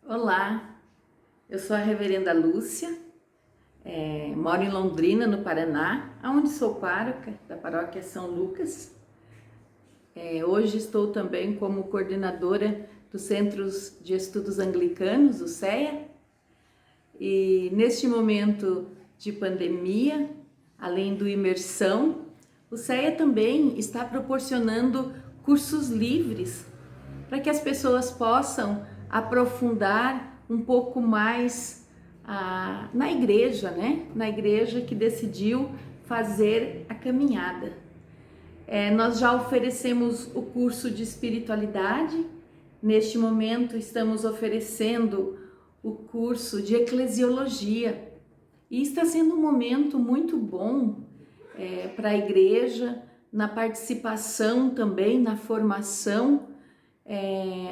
Olá, eu sou a reverenda Lúcia, moro em Londrina, no Paraná, onde sou pároca da paróquia São Lucas. Hoje estou também como coordenadora dos Centros de Estudos Anglicanos, o CEA, e neste momento de pandemia, além do imersão, o CEA também está proporcionando cursos livres para que as pessoas possam aprofundar um pouco mais na igreja, né? Na igreja que decidiu fazer a caminhada. Nós já oferecemos o curso de espiritualidade, neste momento estamos oferecendo o curso de eclesiologia e está sendo um momento muito bom para a igreja, na participação também, na formação,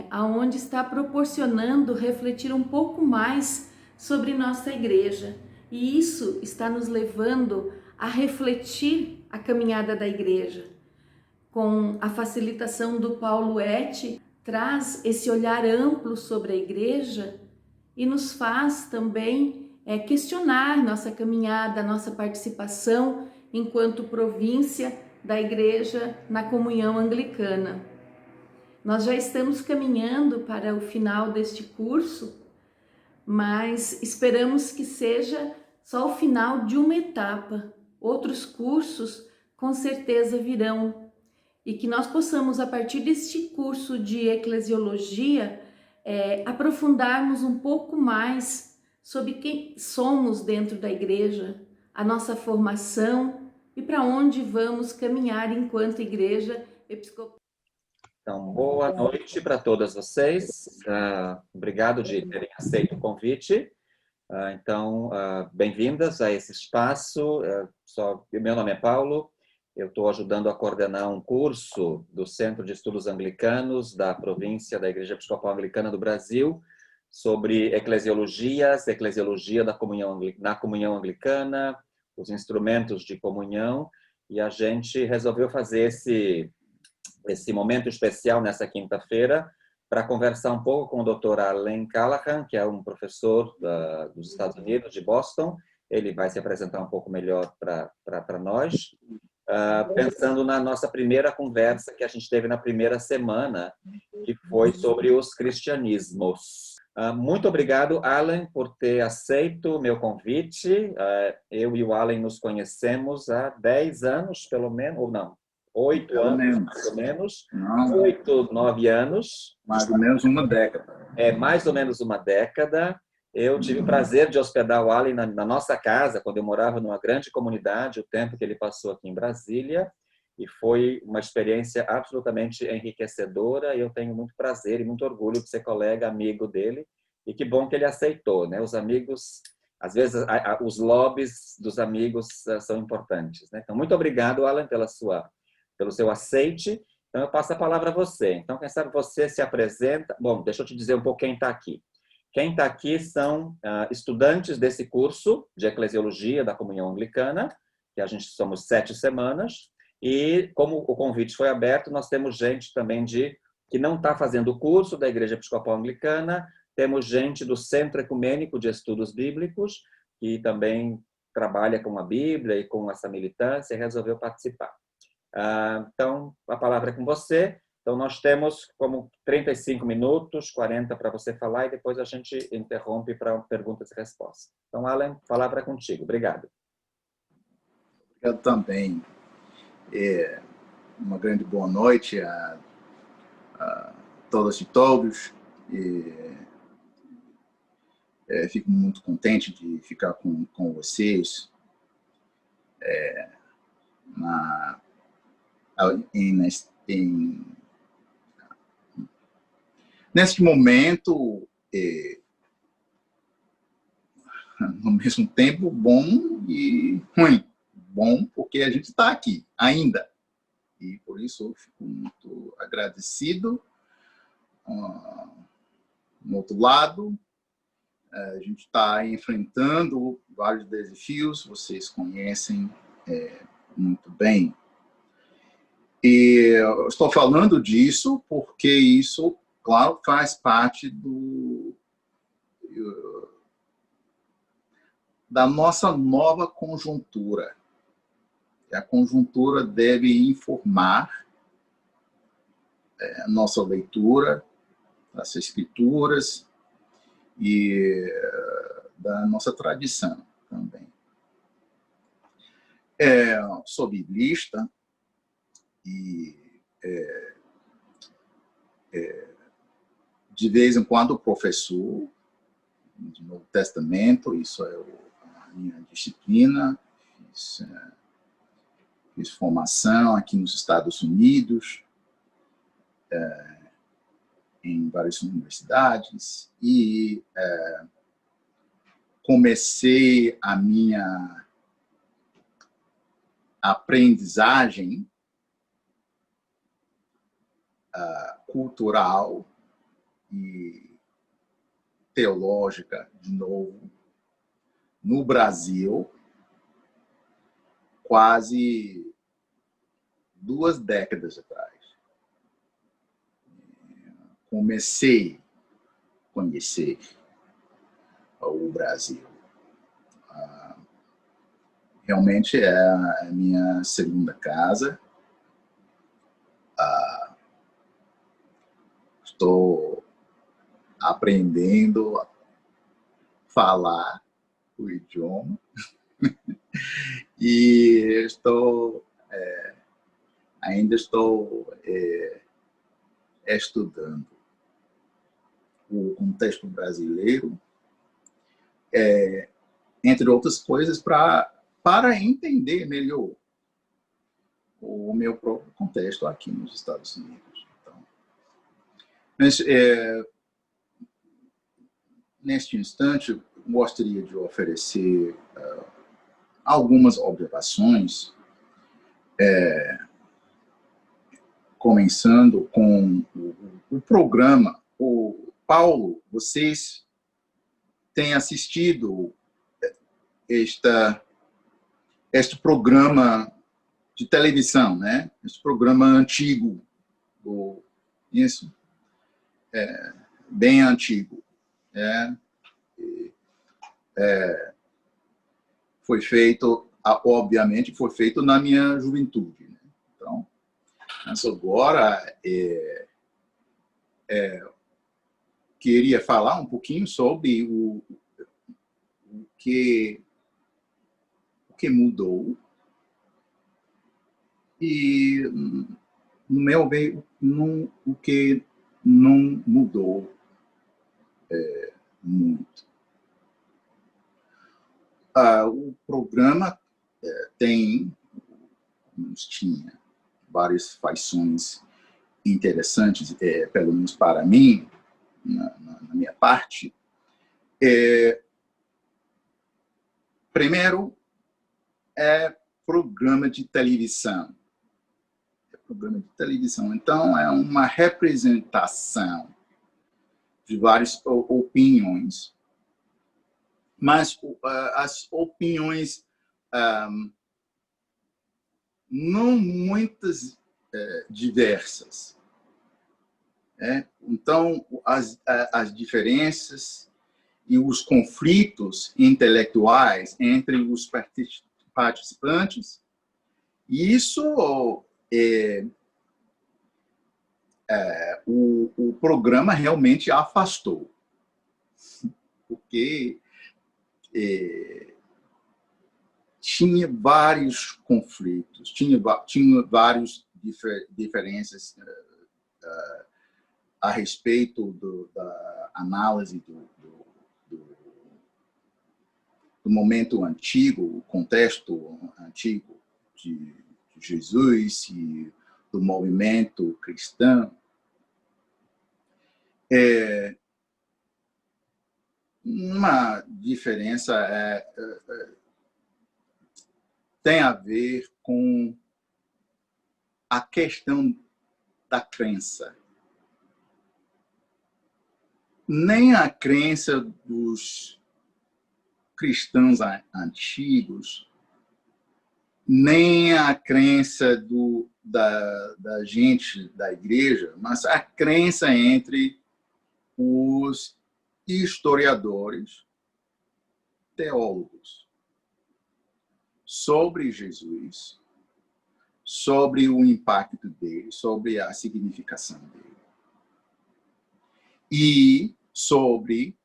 aonde está proporcionando refletir um pouco mais sobre nossa igreja. E isso está nos levando a refletir a caminhada da igreja. Com a facilitação do Paulo Et, traz esse olhar amplo sobre a igreja e nos faz também questionar nossa caminhada, nossa participação enquanto província da igreja na comunhão anglicana. Nós já estamos caminhando para o final deste curso, mas esperamos que seja só o final de uma etapa. Outros cursos com certeza virão e que nós possamos, a partir deste curso de eclesiologia, aprofundarmos um pouco mais sobre quem somos dentro da igreja, a nossa formação e para onde vamos caminhar enquanto igreja episcopal. Então, boa noite para todas vocês. Obrigado de terem aceito o convite. Bem-vindas a esse espaço. Meu nome é Paulo, eu estou ajudando a coordenar um curso do Centro de Estudos Anglicanos da província da Igreja Episcopal Anglicana do Brasil sobre eclesiologia da comunhão, na comunhão anglicana, os instrumentos de comunhão, e a gente resolveu fazer esse momento especial nessa quinta-feira para conversar um pouco com o Dr. Allen Callahan, que é um professor dos Estados Unidos, de Boston. Ele vai se apresentar um pouco melhor para nós, pensando na nossa primeira conversa que a gente teve na primeira semana, que foi sobre os cristianismos. Muito obrigado, Allen, por ter aceito o meu convite. Eu e o Allen nos conhecemos há 10 anos, pelo menos, ou não, 8 anos, mais ou menos. 8, 9 anos. Mais ou menos uma década. Mais ou menos uma década. Eu tive o prazer de hospedar o Allen na nossa casa, quando eu morava numa grande comunidade, o tempo que ele passou aqui em Brasília, e foi uma experiência absolutamente enriquecedora, e eu tenho muito prazer e muito orgulho de ser colega, amigo dele, e que bom que ele aceitou, né? Os amigos, às vezes, os lobbies dos amigos são importantes, né? Então, muito obrigado, Allen, pelo seu aceite. Então, eu passo a palavra a você. Então, quem sabe você se apresenta. Bom, deixa eu te dizer um pouco quem está aqui. Quem está aqui são estudantes desse curso de eclesiologia da comunhão anglicana, que a gente somos 7 semanas, e como o convite foi aberto, nós temos gente também que não está fazendo o curso da Igreja Episcopal Anglicana, temos gente do Centro Ecumênico de Estudos Bíblicos, que também trabalha com a Bíblia e com essa militância e resolveu participar. Então, a palavra é com você. Então, nós temos como 35 minutos, 40 para você falar, e depois a gente interrompe para perguntas e respostas. Então, Allen, a palavra é contigo. Obrigado. Obrigado também. Uma grande boa noite a todas e todos. Fico muito contente de ficar com vocês neste momento, no mesmo tempo, bom e ruim. Bom porque a gente está aqui ainda, e por isso eu fico muito agradecido. No outro lado, a gente está enfrentando vários desafios, vocês conhecem muito bem. E eu estou falando disso porque isso, claro, faz parte da nossa nova conjuntura. A conjuntura deve informar a nossa leitura das escrituras e da nossa tradição também. Sou biblista e de vez em quando professor do Novo Testamento, isso é a minha disciplina. Fiz formação aqui nos Estados Unidos, em várias universidades, e comecei a minha aprendizagem cultural e teológica, de novo, no Brasil, quase 2 décadas atrás. Comecei a conhecer o Brasil. Realmente é a minha segunda casa. Estou aprendendo a falar o idioma e ainda estou estudando o contexto brasileiro, entre outras coisas, para entender melhor o meu próprio contexto aqui nos Estados Unidos. Então, mas, neste instante, gostaria de oferecer algumas observações, começando com o programa. Paulo, vocês têm assistido este programa de televisão, né? Este programa antigo, isso, bem antigo. Foi feito, obviamente, foi feito na minha juventude, né? Então, mas agora queria falar um pouquinho sobre o que mudou e, no meu ver, o que não mudou muito. O programa tinha várias feições interessantes, pelo menos para mim, na minha parte. Primeiro, programa de televisão. Programa de televisão. Então, é uma representação de várias opiniões, mas as opiniões não muitas diversas. Então, as diferenças e os conflitos intelectuais entre os participantes, isso o programa realmente afastou, porque tinha vários conflitos, tinha várias diferenças a respeito da análise do momento antigo, o contexto antigo de Jesus e do movimento cristão. Uma diferença tem a ver com a questão da crença. Nem a crença dos cristãos antigos, nem a crença da gente da igreja, mas a crença entre os historiadores, teólogos. sobre Jesus, sobre o impacto dele, sobre a significação dele. E sobre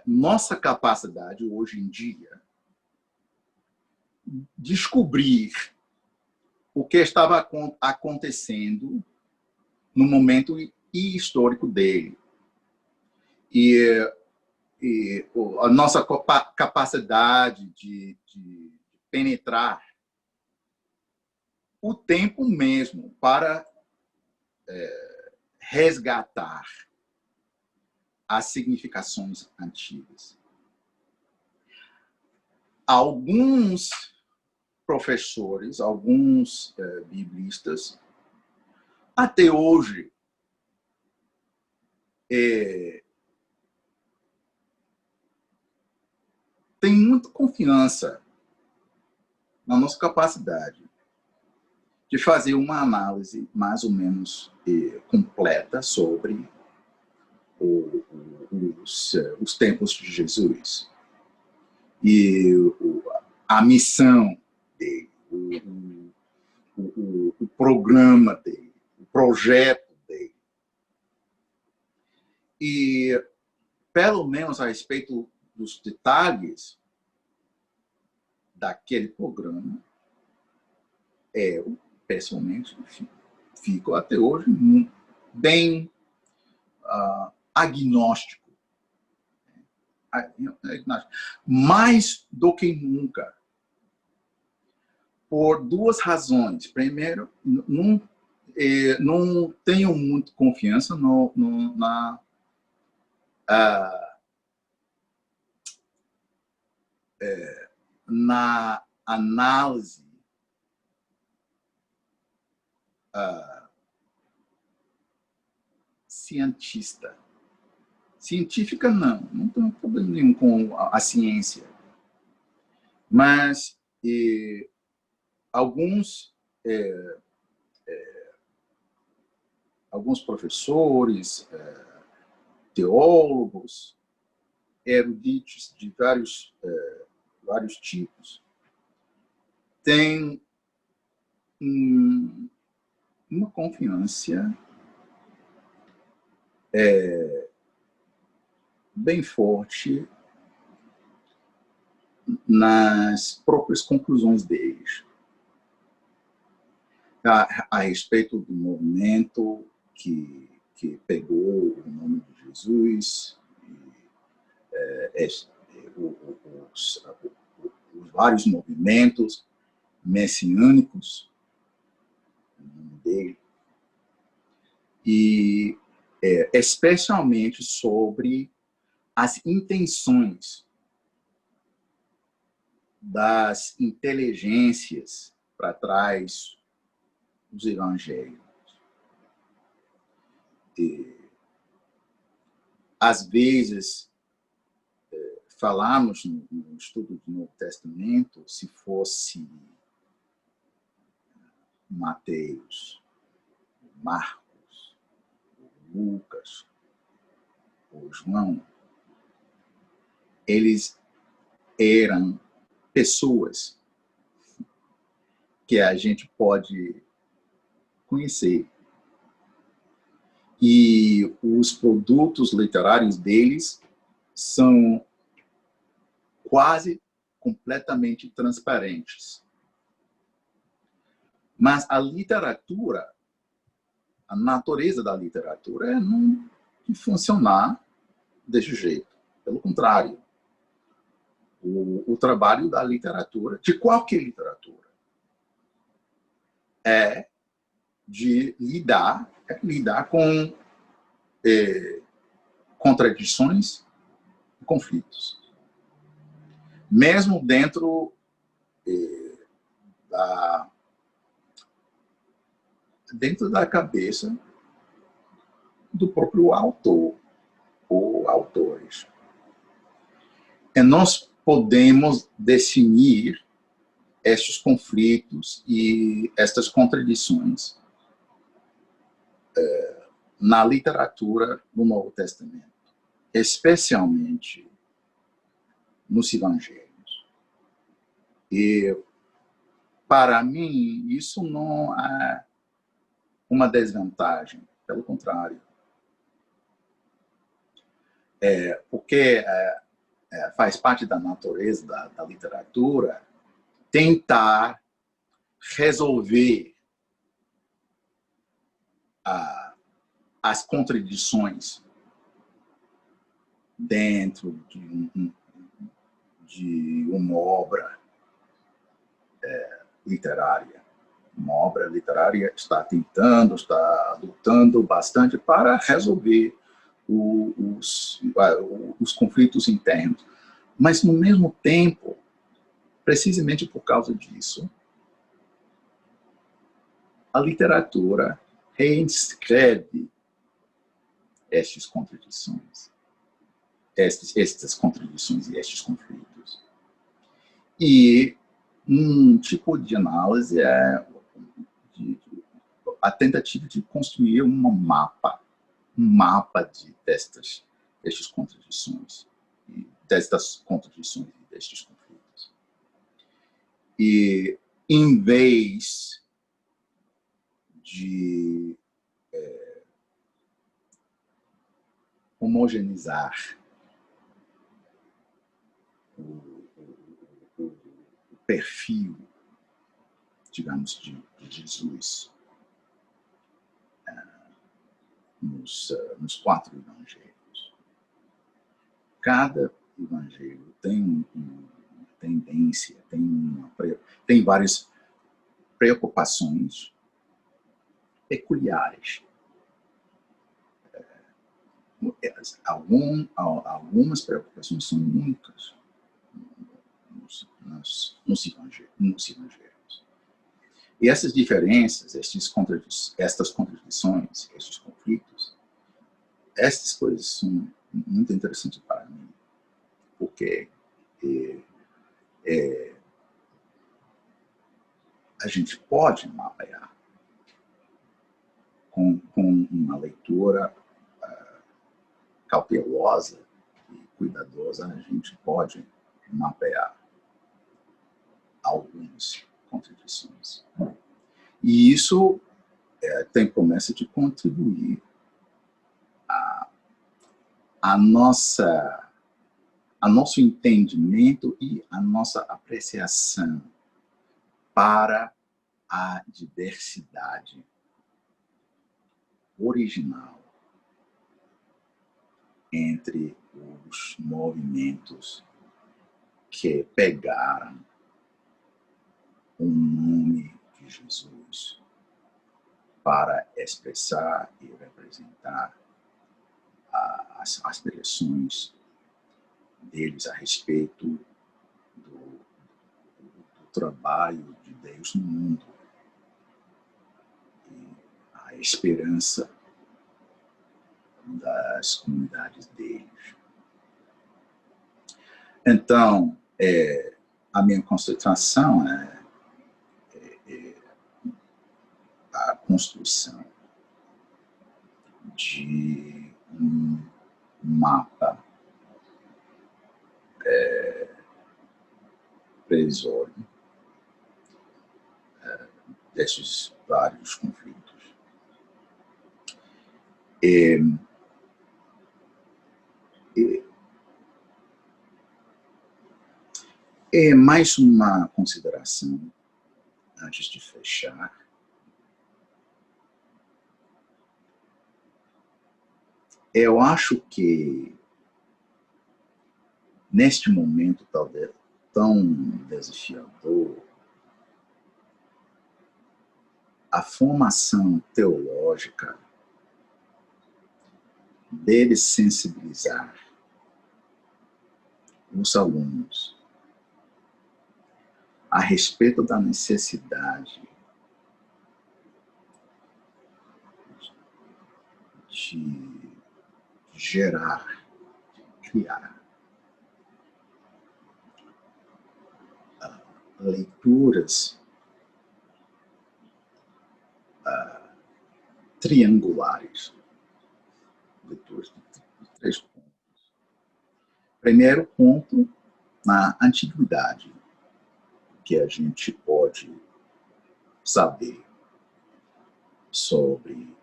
nossa capacidade, hoje em dia, descobrir o que estava acontecendo no momento histórico dele. E a nossa capacidade de penetrar o tempo mesmo para resgatar as significações antigas. Alguns professores, alguns biblistas, até hoje, têm muita confiança na nossa capacidade de fazer uma análise mais ou menos completa sobre os tempos de Jesus e a missão dele, o programa dele, o projeto dele. E, pelo menos a respeito dos detalhes daquele programa, eu, pessoalmente, fico até hoje bem agnóstico. Mais do que nunca. Por duas razões. Primeiro, não tenho muita confiança na análise científica, não tenho problema nenhum com a ciência. Mas alguns professores, teólogos, eruditos de vários tipos, têm uma confiança bem forte nas próprias conclusões deles a respeito do movimento que pegou o nome de Jesus, os vários movimentos messiânicos dele, e especialmente sobre as intenções das inteligências para trás dos evangelhos. Às vezes, falamos no estudo do Novo Testamento, se fosse Mateus, Marcos, Lucas, ou João, eles eram pessoas que a gente pode conhecer. E os produtos literários deles são quase completamente transparentes. Mas a literatura, a natureza da literatura é não funcionar desse jeito. Pelo contrário, o trabalho da literatura, de qualquer literatura, é de lidar com contradições e conflitos. Mesmo dentro da cabeça do próprio autor ou autores. E nós podemos definir estes conflitos e estas contradições na literatura do Novo Testamento, especialmente nos evangelhos. E, para mim, isso não é uma desvantagem, pelo contrário. Porque faz parte da natureza da literatura tentar resolver as contradições dentro de uma obra literária. Uma obra literária está lutando bastante para resolver os conflitos internos. Mas, no mesmo tempo, precisamente por causa disso, a literatura reescreve estas contradições e estes conflitos. E um tipo de análise é a tentativa de construir um mapa destas contradições e destes conflitos. E, em vez de homogeneizar o perfil, digamos, de Jesus nos 4 evangelhos. Cada evangelho tem uma tendência, tem várias preocupações peculiares. Algumas preocupações são únicas nos evangelhos. E essas diferenças, estas contradições, estes conflitos, essas coisas são muito interessantes para mim, porque a gente pode mapear com uma leitura cautelosa e cuidadosa, a gente pode mapear algumas contradições. E isso tem promessa de contribuir a nosso entendimento e a nossa apreciação para a diversidade original entre os movimentos que pegaram o nome de Jesus para expressar e representar as aspirações deles a respeito do trabalho de Deus no mundo e a esperança das comunidades deles. Então, a minha concentração é a construção de um mapa previsório desses vários conflitos. Mais uma consideração antes de fechar. Eu acho que neste momento talvez tão desafiador, a formação teológica deve sensibilizar os alunos a respeito da necessidade de gerar, criar leituras triangulares, leituras de 3 pontos. Primeiro ponto, na antiguidade que a gente pode saber sobre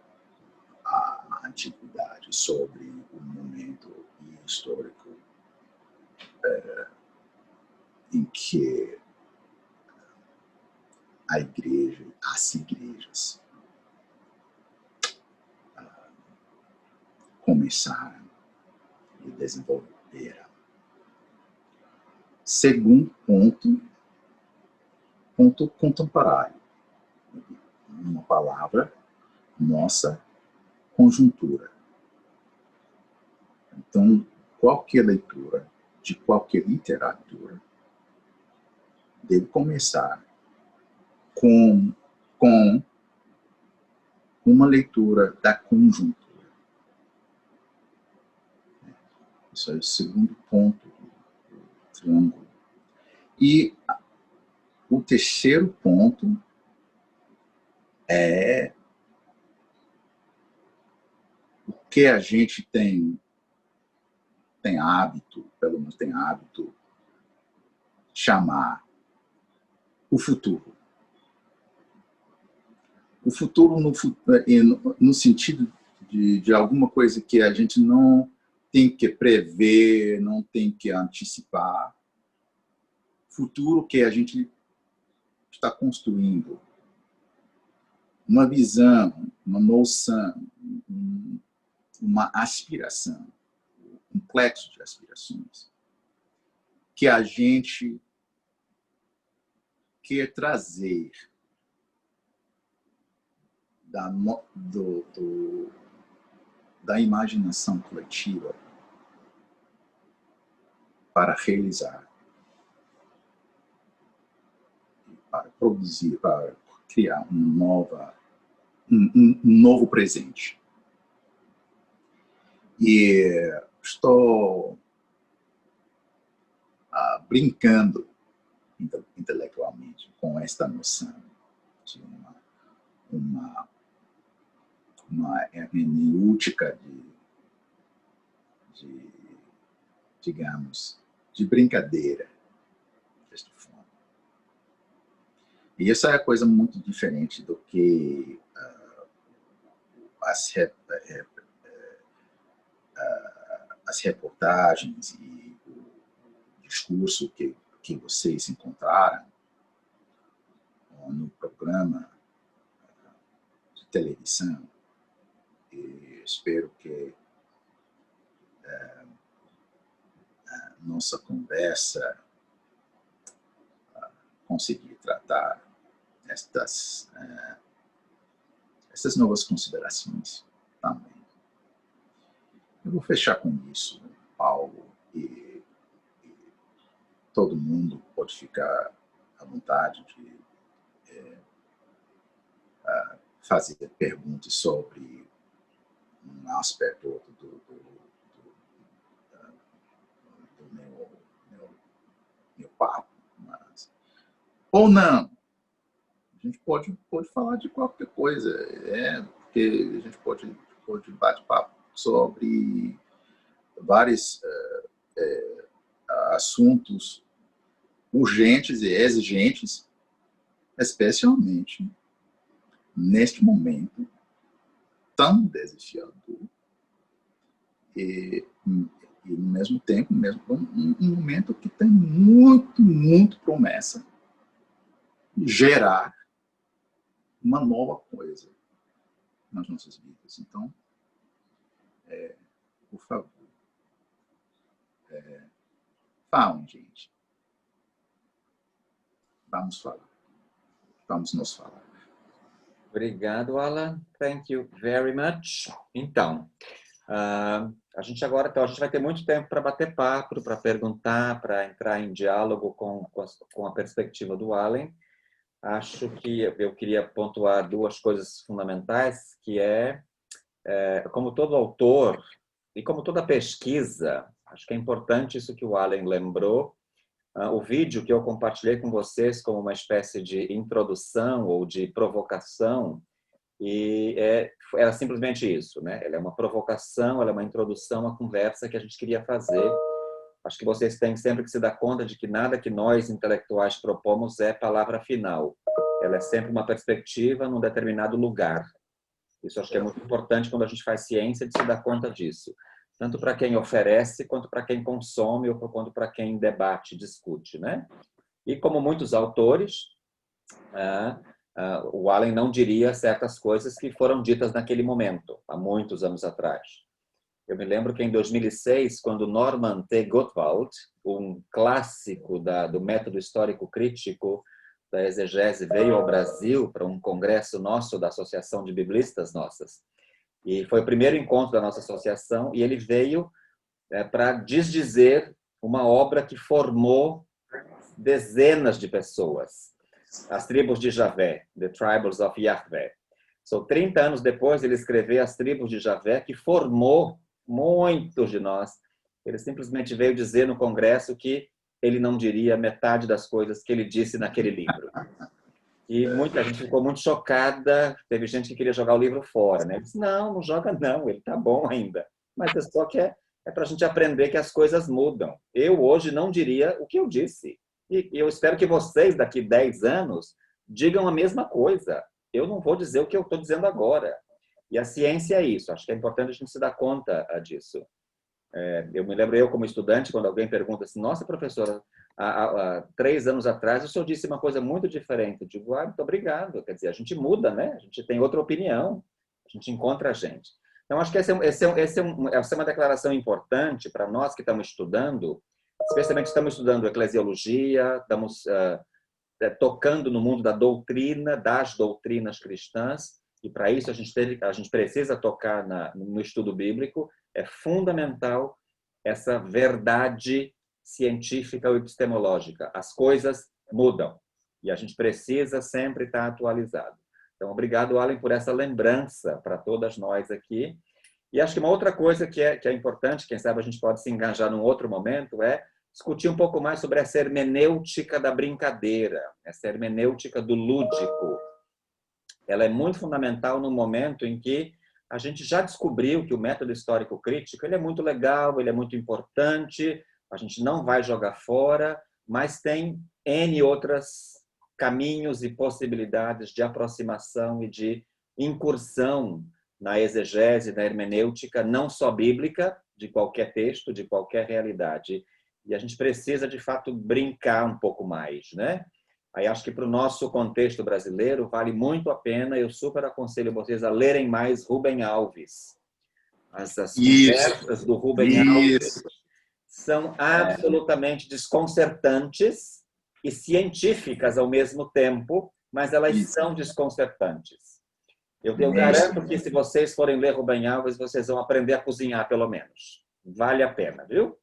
a antiguidade, sobre o momento histórico em que a igreja, as igrejas começaram e desenvolveram. Segundo ponto contemporâneo. Uma palavra, nossa conjuntura. Então, qualquer leitura de qualquer literatura deve começar com uma leitura da conjuntura. Isso é o segundo ponto do triângulo. E o terceiro ponto é o que a gente tem hábito, pelo menos tem hábito, chamar o futuro. O futuro no sentido de alguma coisa que a gente não tem que prever, não tem que antecipar. Futuro que a gente está construindo. Uma visão, uma noção, uma aspiração, um complexo de aspirações que a gente quer trazer da imaginação coletiva para realizar, para produzir, para criar um novo presente. E estou brincando intelectualmente com esta noção de uma hermenêutica digamos, de brincadeira desta forma. E essa é a coisa muito diferente do que as reportagens e o discurso que vocês encontraram no programa de televisão. E espero que a nossa conversa conseguir tratar estas novas considerações também. Eu vou fechar com isso, Paulo, e todo mundo pode ficar à vontade de fazer perguntas sobre um aspecto ou outro do meu papo. Ou não. A gente pode falar de qualquer coisa. Porque a gente pode bate-papo sobre vários assuntos urgentes e exigentes, especialmente neste momento tão desafiador e ao mesmo tempo, um momento que tem muito promessa de gerar uma nova coisa nas nossas vidas. Então, por favor, falem, gente. Vamos falar. Vamos nos falar. Obrigado, Alan. Thank you very much. Então, a gente vai ter muito tempo para bater papo, para perguntar, para entrar em diálogo com a perspectiva do Alan. Acho que eu queria pontuar duas coisas fundamentais, que como todo autor e como toda pesquisa, acho que é importante isso que o Alan lembrou. O vídeo que eu compartilhei com vocês como uma espécie de introdução ou de provocação, e era simplesmente isso, né? Ela é uma provocação, ela é uma introdução à conversa que a gente queria fazer acho que vocês têm sempre que se dar conta de que nada que nós, intelectuais, propomos é palavra final. Ela é sempre uma perspectiva num determinado lugar. Isso acho que é muito importante quando a gente faz ciência, de se dar conta disso. Tanto para quem oferece, quanto para quem consome, ou quanto para quem debate, discute, né? E como muitos autores, o Allen não diria certas coisas que foram ditas naquele momento, há muitos anos atrás. Eu me lembro que em 2006, quando Norman T. Gottwald, um clássico do método histórico crítico da exegese, veio ao Brasil para um congresso nosso da Associação de Biblistas Nossas. E foi o primeiro encontro da nossa associação, e ele veio para desdizer uma obra que formou dezenas de pessoas. As tribos de Javé, The Tribes of Yahweh. 30 anos depois, ele escreveu As Tribos de Javé, que formou muitos de nós. Ele simplesmente veio dizer no congresso que ele não diria metade das coisas que ele disse naquele livro. E muita gente ficou muito chocada. Teve gente que queria jogar o livro fora, né? Ele disse, não joga não, ele tá bom ainda. Mas é só que é para a gente aprender que as coisas mudam. Eu hoje não diria o que eu disse. E eu espero que vocês, daqui 10 anos, digam a mesma coisa. Eu não vou dizer o que eu estou dizendo agora. E a ciência é isso. Acho que é importante a gente se dar conta disso. Eu me lembro, eu como estudante, quando alguém pergunta assim, nossa, professora, há 3 anos atrás o senhor disse uma coisa muito diferente. Eu digo, muito obrigado. Quer dizer, a gente muda, né? A gente tem outra opinião. A gente encontra a gente. Então, acho que essa é uma declaração importante para nós que estamos estudando, especialmente estamos estudando eclesiologia, estamos tocando no mundo da doutrina, das doutrinas cristãs, e para isso a gente precisa tocar no estudo bíblico. É fundamental essa verdade científica ou epistemológica. As coisas mudam e a gente precisa sempre estar atualizado. Então, obrigado, Allen, por essa lembrança para todas nós aqui. E acho que uma outra coisa que é importante, quem sabe a gente pode se engajar num outro momento, é discutir um pouco mais sobre essa hermenêutica da brincadeira, essa hermenêutica do lúdico. Ela é muito fundamental no momento em que a gente já descobriu que o método histórico crítico ele é muito legal, ele é muito importante, a gente não vai jogar fora, mas tem N outros caminhos e possibilidades de aproximação e de incursão na exegese, na hermenêutica, não só bíblica, de qualquer texto, de qualquer realidade. E a gente precisa, de fato, brincar um pouco mais, né? Aí acho que para o nosso contexto brasileiro vale muito a pena, eu super aconselho vocês a lerem mais Rubem Alves. As conversas do Rubem Alves são absolutamente desconcertantes e científicas ao mesmo tempo, mas elas são desconcertantes. Eu garanto que se vocês forem ler Rubem Alves, vocês vão aprender a cozinhar, pelo menos. Vale a pena, viu?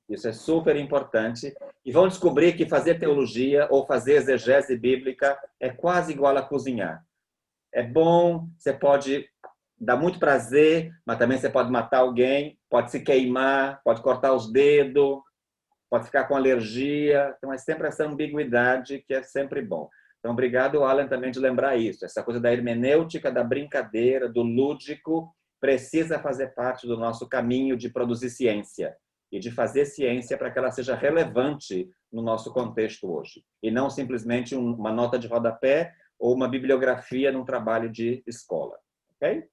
Isso é super importante. E vão descobrir que fazer teologia ou fazer exegese bíblica é quase igual a cozinhar. É bom, você pode dar muito prazer, mas também você pode matar alguém, pode se queimar, pode cortar os dedos, pode ficar com alergia. Então, é sempre essa ambiguidade que é sempre bom. Então, obrigado, Alan, também de lembrar isso. Essa coisa da hermenêutica, da brincadeira, do lúdico, precisa fazer parte do nosso caminho de produzir ciência e de fazer ciência para que ela seja relevante no nosso contexto hoje. E não simplesmente uma nota de rodapé ou uma bibliografia num trabalho de escola. Ok?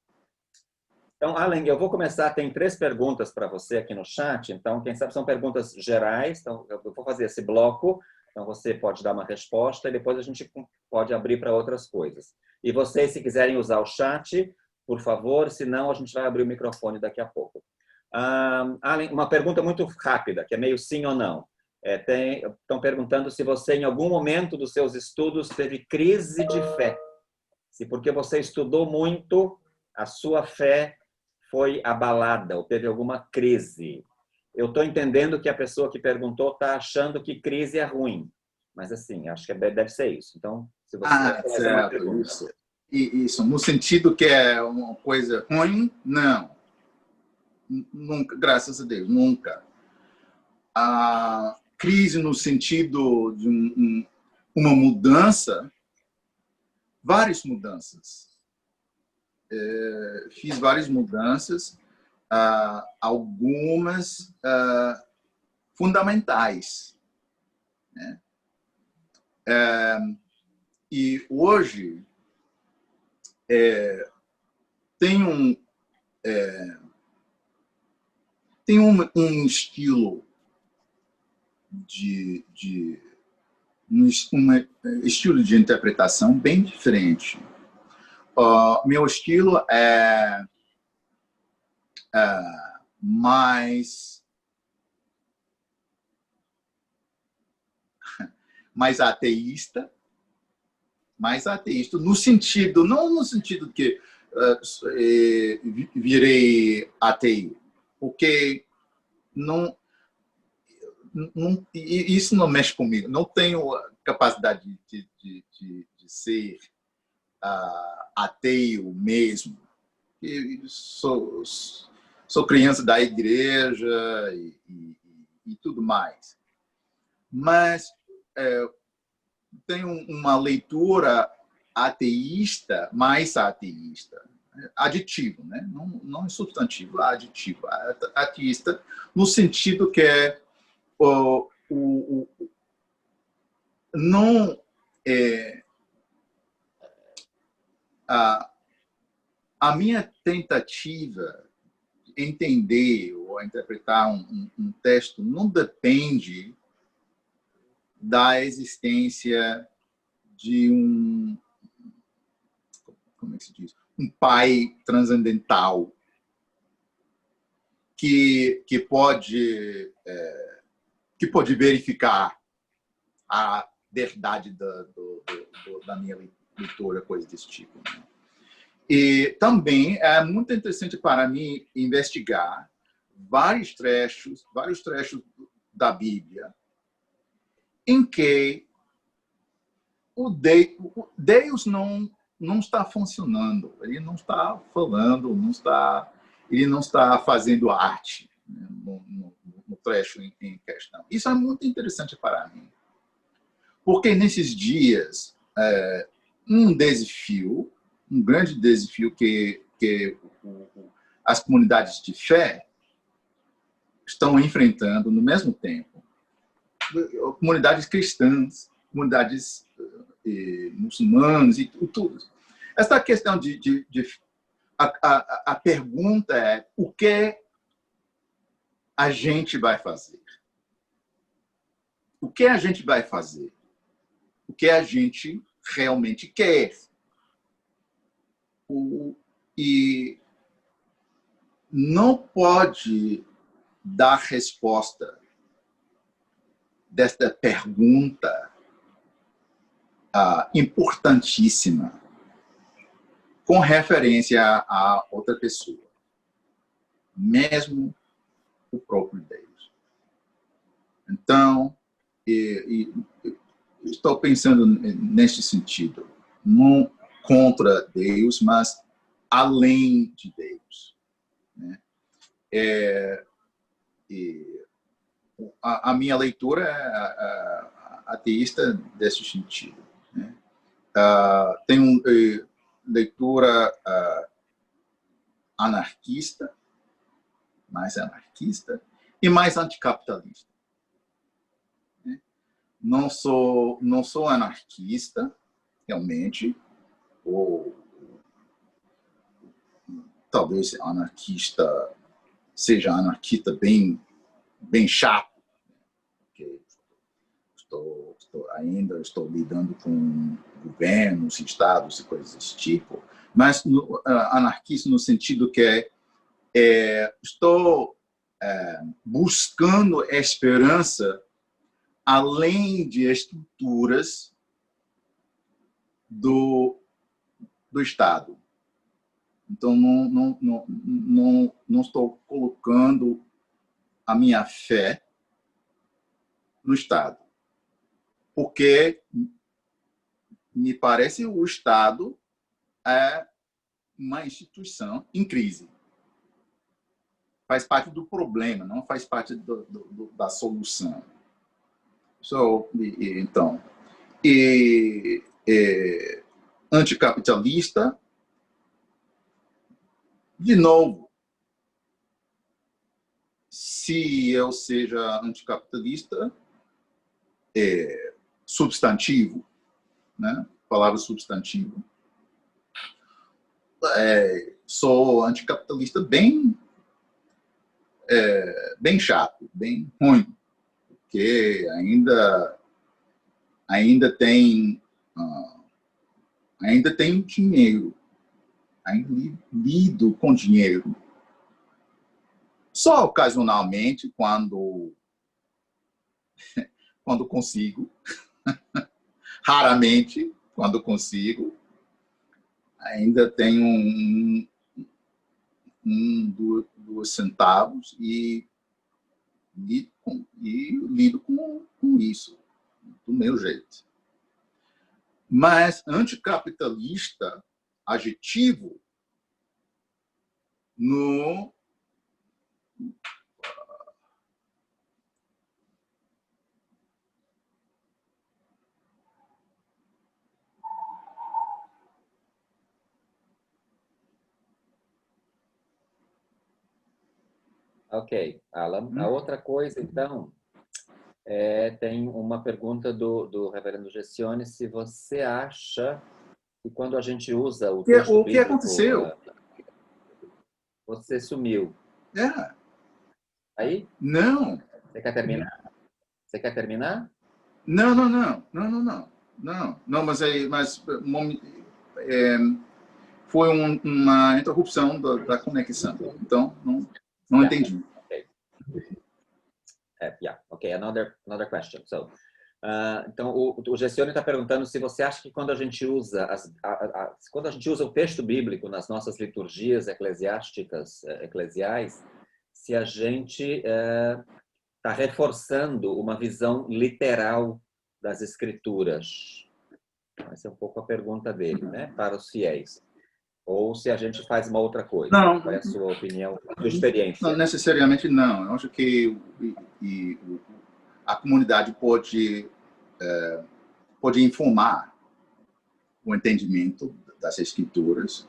Então, Alan, eu vou começar. Tem 3 perguntas para você aqui no chat. Então, quem sabe são perguntas gerais. Então, eu vou fazer esse bloco. Então, você pode dar uma resposta e depois a gente pode abrir para outras coisas. E vocês, se quiserem usar o chat, por favor, senão a gente vai abrir o microfone daqui a pouco. Alan, uma pergunta muito rápida, que é meio sim ou não. Estão perguntando se você, em algum momento dos seus estudos, teve crise de fé. Se porque você estudou muito, a sua fé foi abalada ou teve alguma crise. Eu estou entendendo que a pessoa que perguntou está achando que crise é ruim. Mas, assim, acho que deve ser isso. Então, se você... certo, isso. Isso, no sentido que é uma coisa ruim, não. Nunca, graças a Deus, nunca. A crise no sentido de uma mudança, várias mudanças. Fiz várias mudanças, algumas fundamentais, né? E hoje tem um estilo um estilo de interpretação bem diferente. Meu estilo é mais ateísta, no sentido, não no sentido que virei ateu, porque isso não mexe comigo. Não tenho a capacidade de ser ateu mesmo. Sou criança da igreja e tudo mais. Mas tenho uma leitura ateísta, mais ateísta. Aditivo, né? Não é substantivo, é aditivo. Ateísta, no sentido que não a minha tentativa de entender ou interpretar um texto não depende da existência de como é que se diz? Um pai transcendental que pode verificar a verdade da minha leitura, coisa desse tipo. Né? E também é muito interessante para mim investigar vários trechos da Bíblia em que Deus não está funcionando, ele não está falando, ele não está fazendo arte, né, no trecho em questão. Isso é muito interessante para mim, porque nesses dias um grande desafio que as comunidades de fé estão enfrentando no mesmo tempo, comunidades cristãs, comunidades muçulmanas e tudo. Essa questão a pergunta é: o que a gente vai fazer? O que a gente vai fazer? O que a gente realmente quer? E não pode dar resposta desta pergunta importantíssima com referência a outra pessoa, mesmo o próprio Deus. Então, estou pensando neste sentido, não contra Deus, mas além de Deus, né? A minha leitura é ateísta desse sentido, né? Tenho leitura anarquista e mais anticapitalista, né? Não sou anarquista, realmente, ou talvez seja anarquista bem chato, porque ainda estou lidando com governos, estados e coisas desse tipo, mas anarquista no sentido que estou buscando esperança além de estruturas do Estado. Então, não estou colocando a minha fé no Estado, porque me parece o Estado é uma instituição em crise. Faz parte do problema, não faz parte da solução. Então, anticapitalista, de novo, se eu seja anticapitalista, substantivo, né? Palavra substantivo. Sou anticapitalista bem chato, bem ruim, porque ainda tem dinheiro, ainda lido com dinheiro. Só ocasionalmente, quando consigo, raramente, quando consigo, ainda tenho dois centavos e lido com isso, do meu jeito. Mas anticapitalista, adjetivo, no Ok, Alan. A outra coisa, então, tem uma pergunta do reverendo Gessione, se você acha que quando a gente usa o texto o que bíblico... aconteceu? Você sumiu. Aí? Não. Você quer terminar? Você quer terminar? Não, mas foi uma interrupção da conexão. Então, não entendi. Okay. Okay. Another question. So, então, o Gessione está perguntando se você acha que quando a gente usa quando a gente usa o texto bíblico nas nossas liturgias eclesiais, se a gente está reforçando uma visão literal das Escrituras. Essa é um pouco a pergunta dele, né? Para os fiéis. Ou se a gente faz uma outra coisa. Não. Qual é a sua opinião, a sua experiência? Não necessariamente não. Eu acho que a comunidade pode informar o entendimento das Escrituras,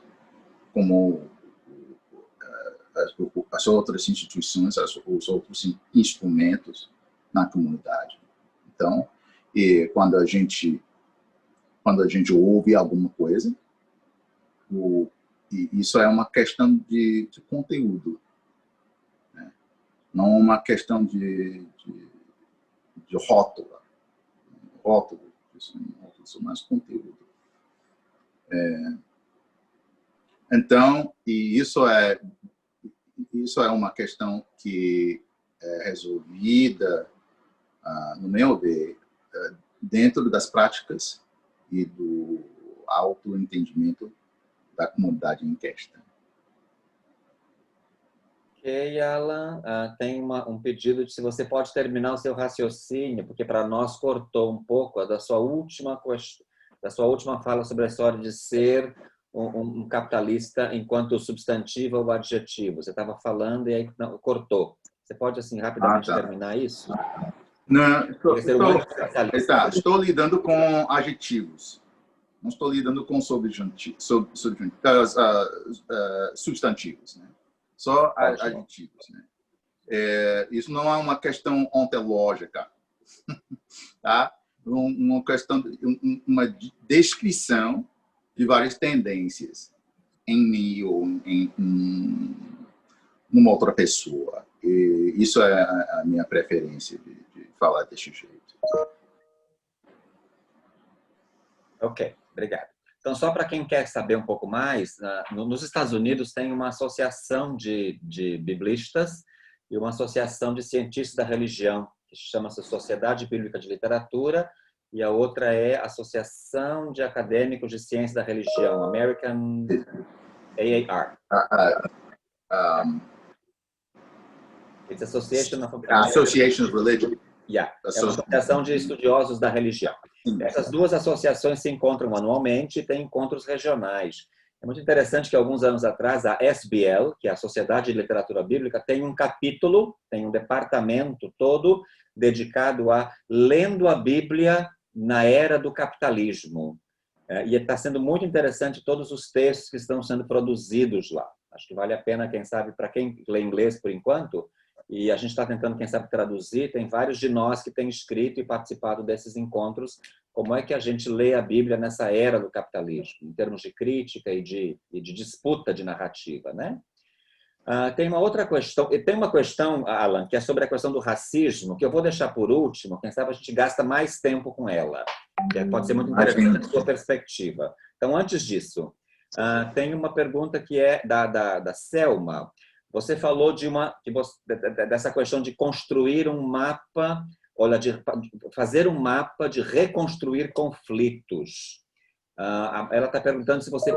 como as outras instituições, os outros instrumentos na comunidade. Então, quando a gente ouve alguma coisa, isso é uma questão de conteúdo, né? Não uma questão de rótulo. Isso é mais conteúdo. Então, isso é uma questão que é resolvida, no meu ver, dentro das práticas e do autoentendimento da comunidade em questão. Ok, Alan. Tem um pedido de se você pode terminar o seu raciocínio, porque para nós cortou um pouco da sua última fala sobre a história de ser um capitalista enquanto substantivo ou adjetivo. Você estava falando e aí cortou. Você pode, assim, rapidamente terminar isso? Não, estou lidando com adjetivos. Não estou lidando com substantivos, né? Só adjetivos, né? Isso não é uma questão ontológica, tá? Uma questão, uma descrição de várias tendências em mim ou em uma outra pessoa. E isso é a minha preferência de falar desse jeito. Ok, obrigado. Então, só para quem quer saber um pouco mais, nos Estados Unidos tem uma associação de biblistas e uma associação de cientistas da religião, que chama-se Sociedade Bíblica de Literatura, e a outra é a Associação de Acadêmicos de Ciência da Religião, American AAR. It's Association of Religion. Yeah. É uma associação de estudiosos da religião. Essas duas associações se encontram anualmente e têm encontros regionais. É muito interessante que, alguns anos atrás, a SBL, que é a Sociedade de Literatura Bíblica, tem um capítulo, tem um departamento todo dedicado a lendo a Bíblia na era do capitalismo. E está sendo muito interessante todos os textos que estão sendo produzidos lá. Acho que vale a pena, quem sabe, para quem lê inglês por enquanto, e a gente está tentando, quem sabe, traduzir. Tem vários de nós que têm escrito e participado desses encontros. Como é que a gente lê a Bíblia nessa era do capitalismo, em termos de crítica e de disputa de narrativa, né? Tem uma outra questão, tem uma questão, Alan, que é sobre a questão do racismo, que eu vou deixar por último, quem sabe a gente gasta mais tempo com ela, que pode ser muito interessante da sua perspectiva. Então, antes disso, tem uma pergunta que é da Selma. Você falou dessa questão de construir um mapa, olha, de fazer um mapa de reconstruir conflitos. Ela está perguntando se você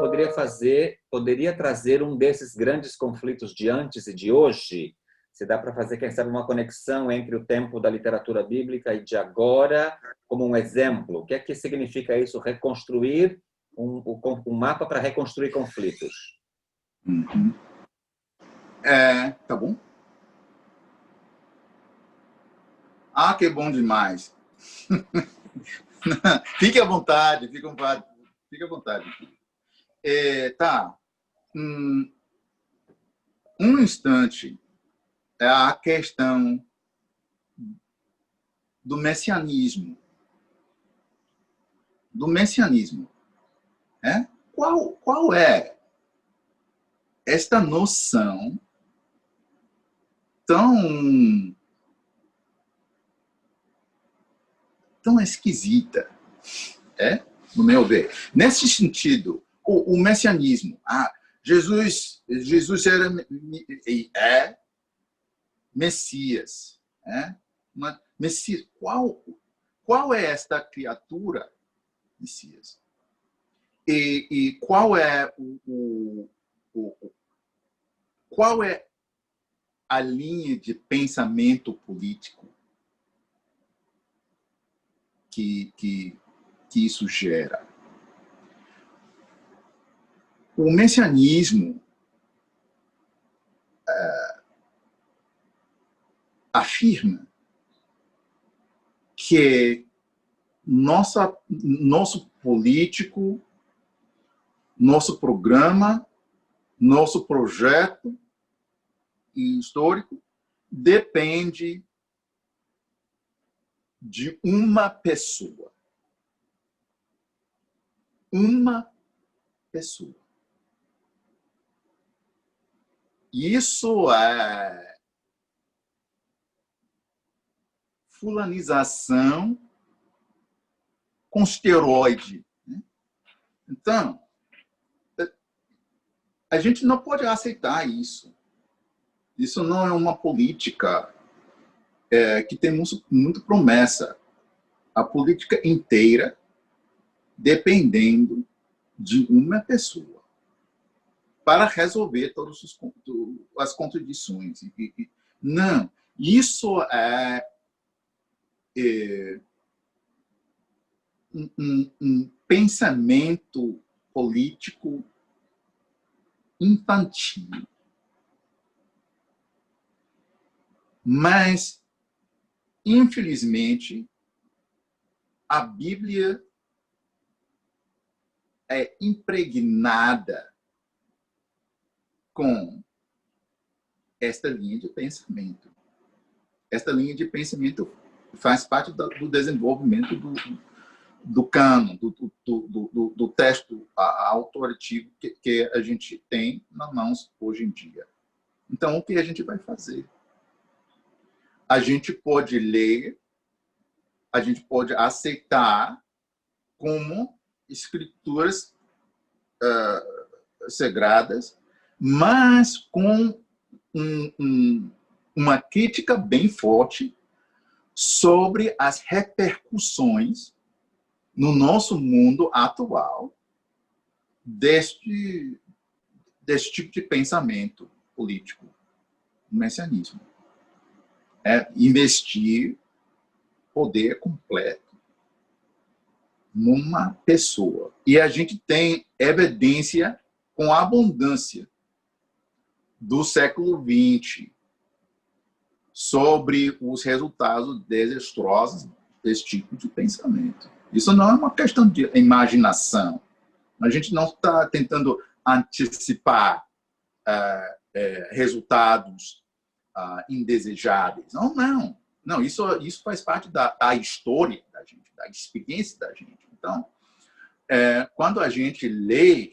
poderia trazer um desses grandes conflitos de antes e de hoje. Se dá para fazer, quem sabe, uma conexão entre o tempo da literatura bíblica e de agora, como um exemplo. O que é que significa isso? Reconstruir um mapa para reconstruir conflitos. Uhum. Tá bom? Que bom demais. Fique à vontade, fique à vontade. Tá. Um instante é a questão do messianismo. Qual é esta noção tão esquisita, no meu ver. Nesse sentido, o messianismo, Jesus é Messias, Mas Messias, qual é esta criatura Messias? E qual é qual é a linha de pensamento político que isso gera? O messianismo afirma que nosso político, nosso programa, nosso projeto histórico depende de uma pessoa. Uma pessoa. Isso é fulanização com esteroide. Então, a gente não pode aceitar isso. Isso não é uma política que tem muito promessa. A política inteira dependendo de uma pessoa para resolver todas as contradições. Não, isso é um pensamento político infantil. Mas, infelizmente, a Bíblia é impregnada com esta linha de pensamento. Esta linha de pensamento faz parte do desenvolvimento do cânon, do texto autorativo que a gente tem nas mãos hoje em dia. Então, o que a gente vai fazer? A gente pode ler, a gente pode aceitar como escrituras sagradas, mas com uma crítica bem forte sobre as repercussões no nosso mundo atual deste tipo de pensamento político, o messianismo. Investir poder completo numa pessoa. E a gente tem evidência com abundância do século XX sobre os resultados desastrosos desse tipo de pensamento. Isso não é uma questão de imaginação. A gente não está tentando antecipar resultados indesejáveis. Não, não. Não, isso faz parte da história da gente, da experiência da gente. Então, quando a gente lê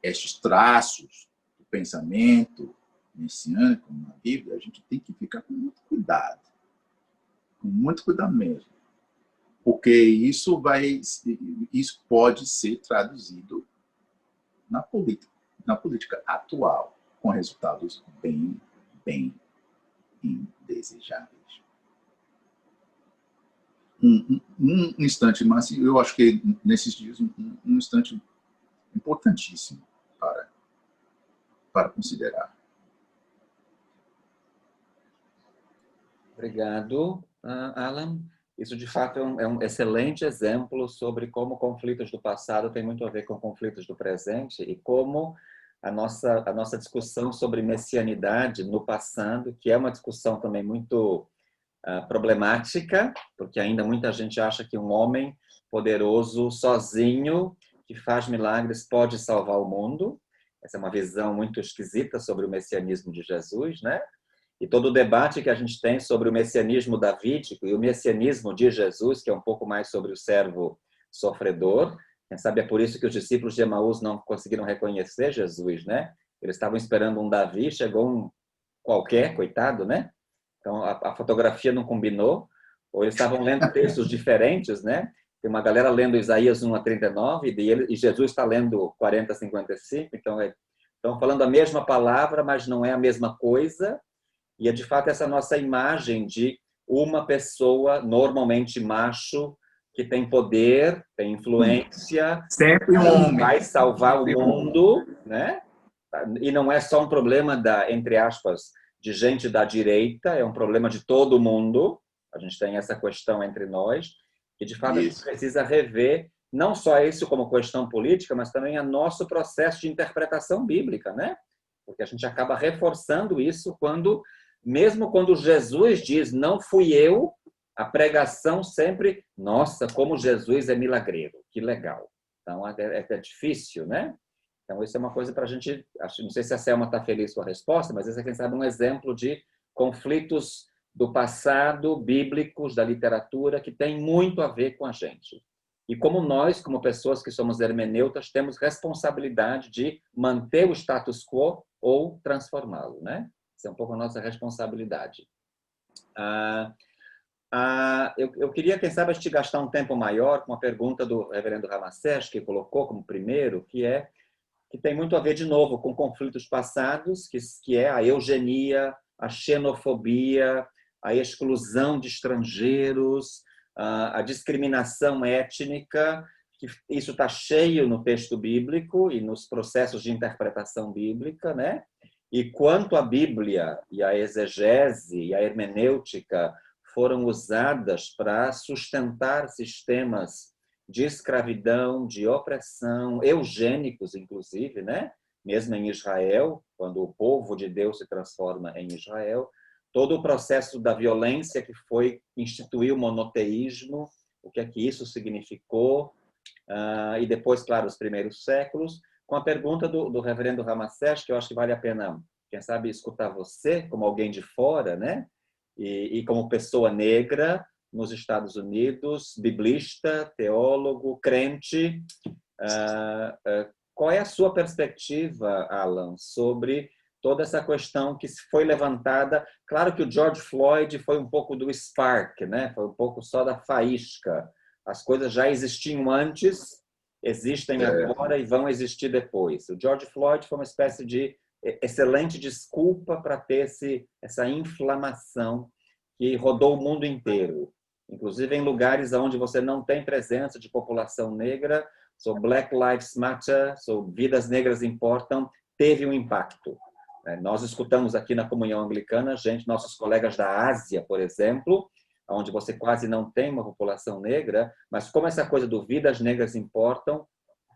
estes traços do pensamento messiânico na Bíblia, a gente tem que ficar com muito cuidado mesmo, porque isso pode ser traduzido na política atual, com resultados bem indesejáveis. Um instante, mas eu acho que nesses dias um instante importantíssimo para considerar. Obrigado, Alan. Isso, de fato, é um excelente exemplo sobre como conflitos do passado têm muito a ver com conflitos do presente e como a nossa discussão sobre messianidade no passado, que é uma discussão também muito problemática, porque ainda muita gente acha que um homem poderoso, sozinho, que faz milagres, pode salvar o mundo. Essa é uma visão muito esquisita sobre o messianismo de Jesus, né? E todo o debate que a gente tem sobre o messianismo davídico e o messianismo de Jesus, que é um pouco mais sobre o servo sofredor. Quem sabe é por isso que os discípulos de Emaús não conseguiram reconhecer Jesus, né? Eles estavam esperando um Davi, chegou um qualquer, coitado, né? Então a fotografia não combinou, ou eles estavam lendo textos diferentes, né? Tem uma galera lendo Isaías 1:39 e Jesus está lendo 40:55, então estão falando a mesma palavra, mas não é a mesma coisa. E é de fato essa nossa imagem de uma pessoa, normalmente macho, que tem poder, tem influência, Sempre um homem. vai salvar o mundo, né? E não é só um problema entre aspas, de gente da direita, é um problema de todo mundo. A gente tem essa questão entre nós, e de fato a gente precisa rever não só isso como questão política, mas também o nosso processo de interpretação bíblica, né? Porque a gente acaba reforçando isso mesmo quando Jesus diz, não fui eu, a pregação sempre, nossa, como Jesus é milagreiro, que legal. Então, é difícil, né? Então, isso é uma coisa para a gente, não sei se a Selma está feliz com a resposta, mas esse é, quem sabe, um exemplo de conflitos do passado, bíblicos, da literatura, que tem muito a ver com a gente. E como nós, como pessoas que somos hermeneutas, temos responsabilidade de manter o status quo ou transformá-lo, né? Isso é um pouco a nossa responsabilidade. Eu queria, quem sabe, a gente gastar um tempo maior com uma pergunta do reverendo Ramacés, que colocou como primeiro, que tem muito a ver, de novo, com conflitos passados, que é a eugenia, a xenofobia, a exclusão de estrangeiros, a discriminação étnica, que isso está cheio no texto bíblico e nos processos de interpretação bíblica, né? E quanto a Bíblia e a exegese e a hermenêutica foram usadas para sustentar sistemas de escravidão, de opressão, eugênicos, inclusive, né? Mesmo em Israel, quando o povo de Deus se transforma em Israel, todo o processo da violência que foi instituir o monoteísmo, o que é que isso significou, e depois, claro, os primeiros séculos, com a pergunta do reverendo Ramacés, que eu acho que vale a pena, quem sabe, escutar você, como alguém de fora, né? E como pessoa negra nos Estados Unidos, biblista, teólogo, crente. Qual é a sua perspectiva, Alan, sobre toda essa questão que foi levantada? Claro que o George Floyd foi um pouco do spark, né? Foi um pouco só da faísca. As coisas já existiam antes, existem agora e vão existir depois. O George Floyd foi uma espécie de excelente desculpa para ter essa inflamação que rodou o mundo inteiro, inclusive em lugares onde você não tem presença de população negra. Black Lives Matter, vidas negras importam, teve um impacto. Nós escutamos aqui na Comunhão Anglicana, nossos colegas da Ásia, por exemplo, onde você quase não tem uma população negra, mas como essa coisa do vidas negras importam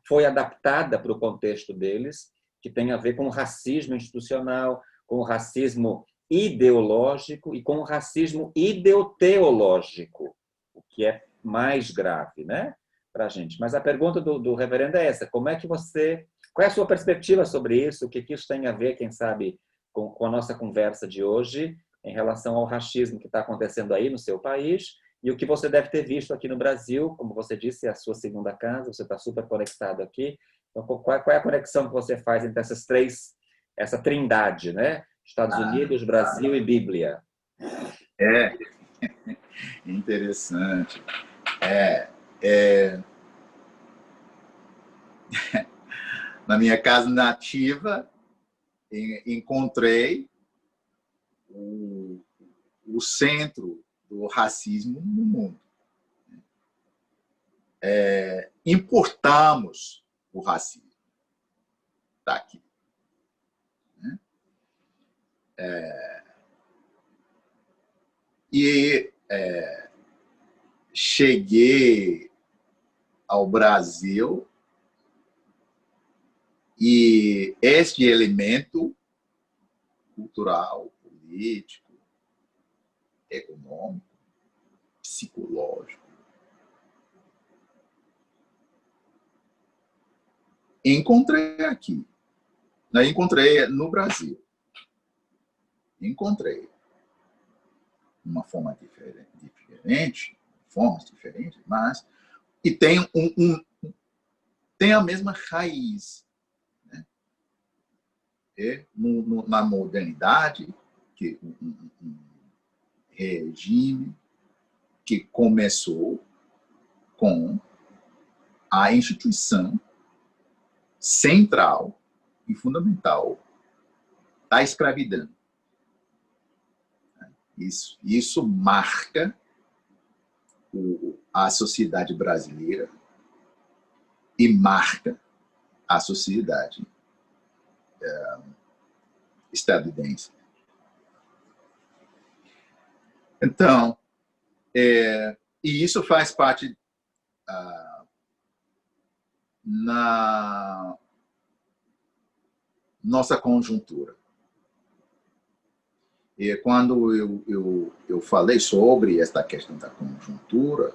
foi adaptada para o contexto deles, que tem a ver com o racismo institucional, com o racismo ideológico e com o racismo ideoteológico, o que é mais grave, né? para a gente. Mas a pergunta do reverendo é essa: como é que você, qual é a sua perspectiva sobre isso? O que isso tem a ver, quem sabe, com a nossa conversa de hoje, em relação ao racismo que está acontecendo aí no seu país e o que você deve ter visto aqui no Brasil? Como você disse, é a sua segunda casa, você está super conectado aqui. Então, qual é a conexão que você faz entre essas três, essa trindade, né? Estados Unidos, Brasil e Bíblia. É interessante. Na minha casa nativa, encontrei o centro do racismo no mundo. Importamos o racismo. Está aqui. Cheguei ao Brasil e este elemento cultural, político, econômico, psicológico, encontrei aqui. Não encontrei no Brasil. Encontrei uma forma diferente, formas diferentes, mas e tem tem a mesma raiz, né? Na modernidade, que um regime que começou com a instituição central e fundamental da escravidão. Isso marca a sociedade brasileira e marca a sociedade estadunidense. Então, e isso faz parte na nossa conjuntura. E quando eu falei sobre esta questão da conjuntura,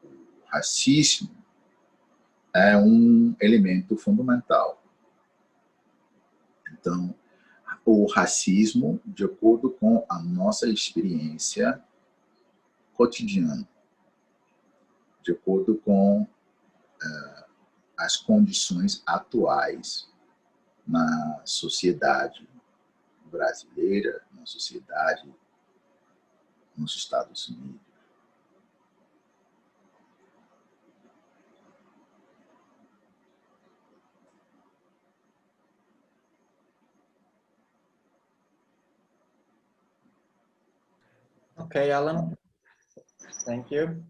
o racismo é um elemento fundamental. Então, o racismo, de acordo com a nossa experiência cotidiana, de acordo com as condições atuais na sociedade brasileira, na sociedade nos Estados Unidos. Ok, Alan. Thank you.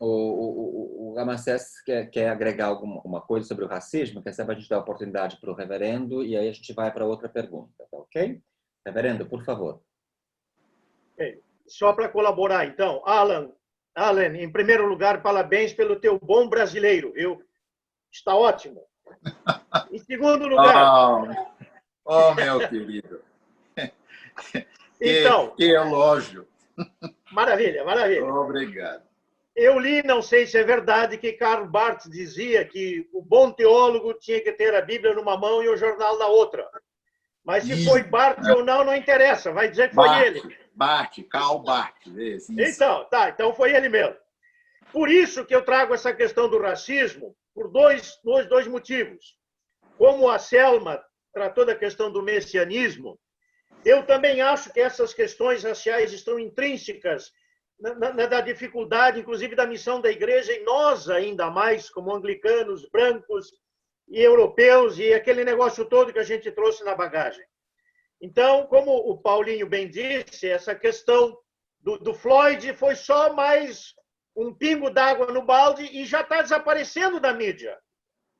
O Ramacés quer agregar alguma coisa sobre o racismo? Quer saber, a gente dá a oportunidade para o reverendo e aí a gente vai para outra pergunta, tá ok? Reverendo, por favor. Okay. Só para colaborar, então, Alan, em primeiro lugar, parabéns pelo teu bom brasileiro, viu? Está ótimo. Em segundo lugar... meu querido. Então, que elogio. Maravilha, maravilha. Obrigado. Eu li, não sei se é verdade, que Karl Barth dizia que o bom teólogo tinha que ter a Bíblia numa mão e o jornal na outra. Mas se foi Barth ou não interessa. Vai dizer que foi ele. Karl Barth. Isso. Então foi ele mesmo. Por isso que eu trago essa questão do racismo, por dois motivos. Como a Selma tratou da questão do messianismo, eu também acho que essas questões raciais estão intrínsecas da dificuldade, inclusive, da missão da igreja, e nós ainda mais, como anglicanos, brancos e europeus, e aquele negócio todo que a gente trouxe na bagagem. Então, como o Paulinho bem disse, essa questão do Floyd foi só mais um pingo d'água no balde e já está desaparecendo da mídia.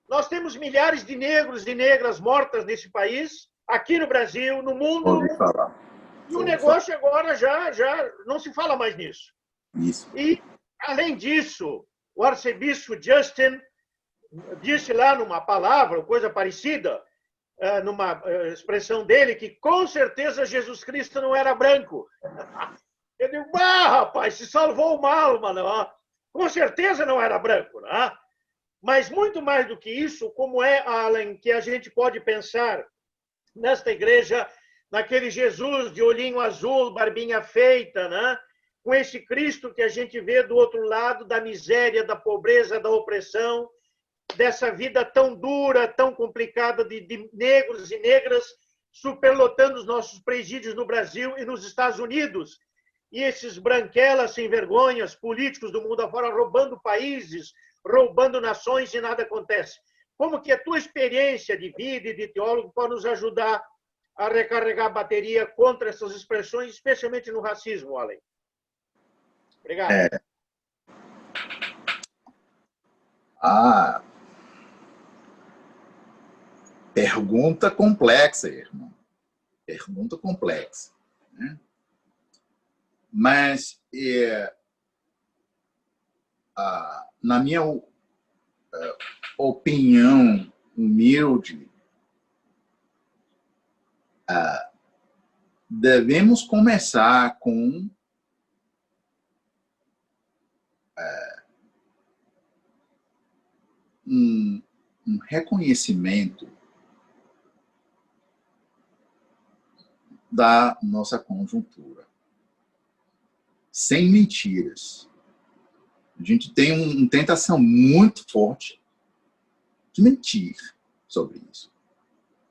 Nós temos milhares de negros e negras mortas nesse país, aqui no Brasil, no mundo. Ouvi falar. E o negócio agora já não se fala mais nisso. Isso. E, além disso, o arcebispo Justin disse lá numa palavra, coisa parecida, numa expressão dele, que com certeza Jesus Cristo não era branco. Eu digo, rapaz, se salvou uma alma, não? Com certeza não era branco, não? Mas muito mais do que isso, como é, Alan, que a gente pode pensar nesta igreja, naquele Jesus de olhinho azul, barbinha feita, né? Com esse Cristo que a gente vê do outro lado da miséria, da pobreza, da opressão, dessa vida tão dura, tão complicada de negros e negras superlotando os nossos presídios no Brasil e nos Estados Unidos. E esses branquelas sem vergonhas, políticos do mundo afora, roubando países, roubando nações e nada acontece. Como que a tua experiência de vida e de teólogo pode nos ajudar a recarregar a bateria contra essas expressões, especialmente no racismo, Alan? Obrigado. Pergunta complexa, irmão. Pergunta complexa, né? Mas, na minha opinião humilde, devemos começar com um reconhecimento da nossa conjuntura, sem mentiras. A gente tem uma tentação muito forte de mentir sobre isso.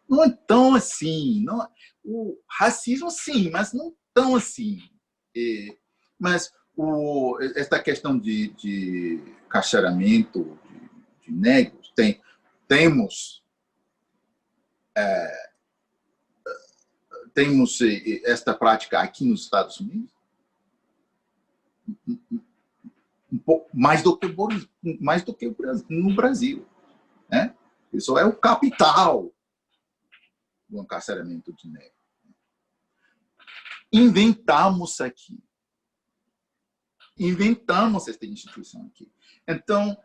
Não é tão assim. Não, o racismo, sim, mas não tão assim. Mas esta questão de cacharamento de negros, temos esta prática aqui nos Estados Unidos, um pouco mais do que no Brasil, né? Isso é o capital do encarceramento de negros. Inventamos aqui. Inventamos esta instituição aqui. Então,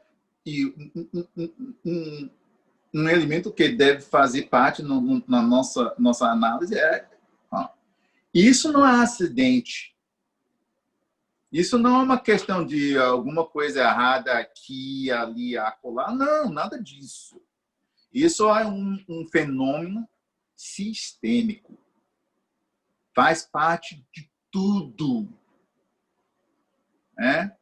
um elemento que deve fazer parte na nossa análise é: isso não é acidente. Isso não é uma questão de alguma coisa errada aqui, ali, acolá. Não, nada disso. Isso é um fenômeno sistêmico. Faz parte de tudo. Né?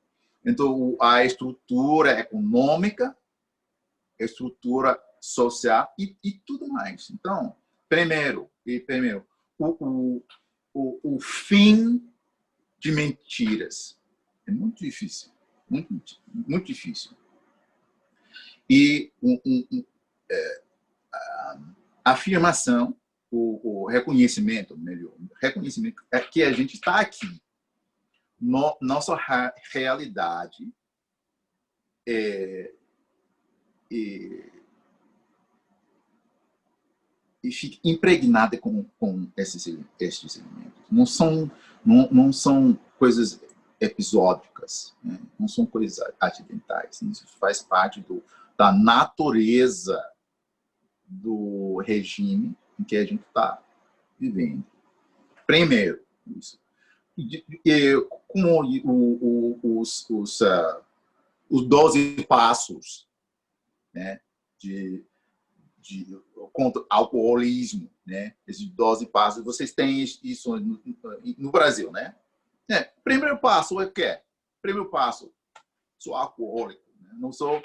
Então, a estrutura econômica, a estrutura social e tudo mais. Então, primeiro o fim de mentiras. É muito difícil. Muito difícil. E a afirmação, o reconhecimento, melhor, reconhecimento é que a gente está aqui. Nossa realidade e fica impregnada com esses elementos. Não são coisas episódicas, né? Não são coisas acidentais. Isso faz parte da natureza do regime em que a gente está vivendo. Primeiro, isso. Com os 12 passos, né, contra o alcoolismo, né? Esses 12 passos, vocês têm isso no Brasil, né? Primeiro passo é o quê? Primeiro passo, sou alcoólico, né? Não sou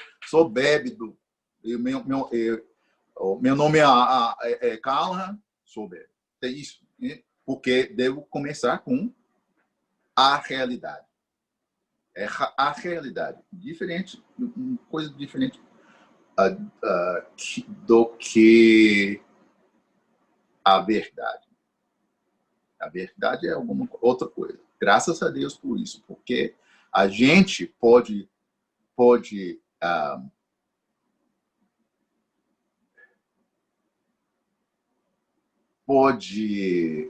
bébido. Meu nome é Callahan, sou bébido. É isso, né? Porque devo começar com a realidade. É a realidade. Diferente, uma coisa diferente do que a verdade. A verdade é alguma outra coisa. Graças a Deus por isso, porque a gente pode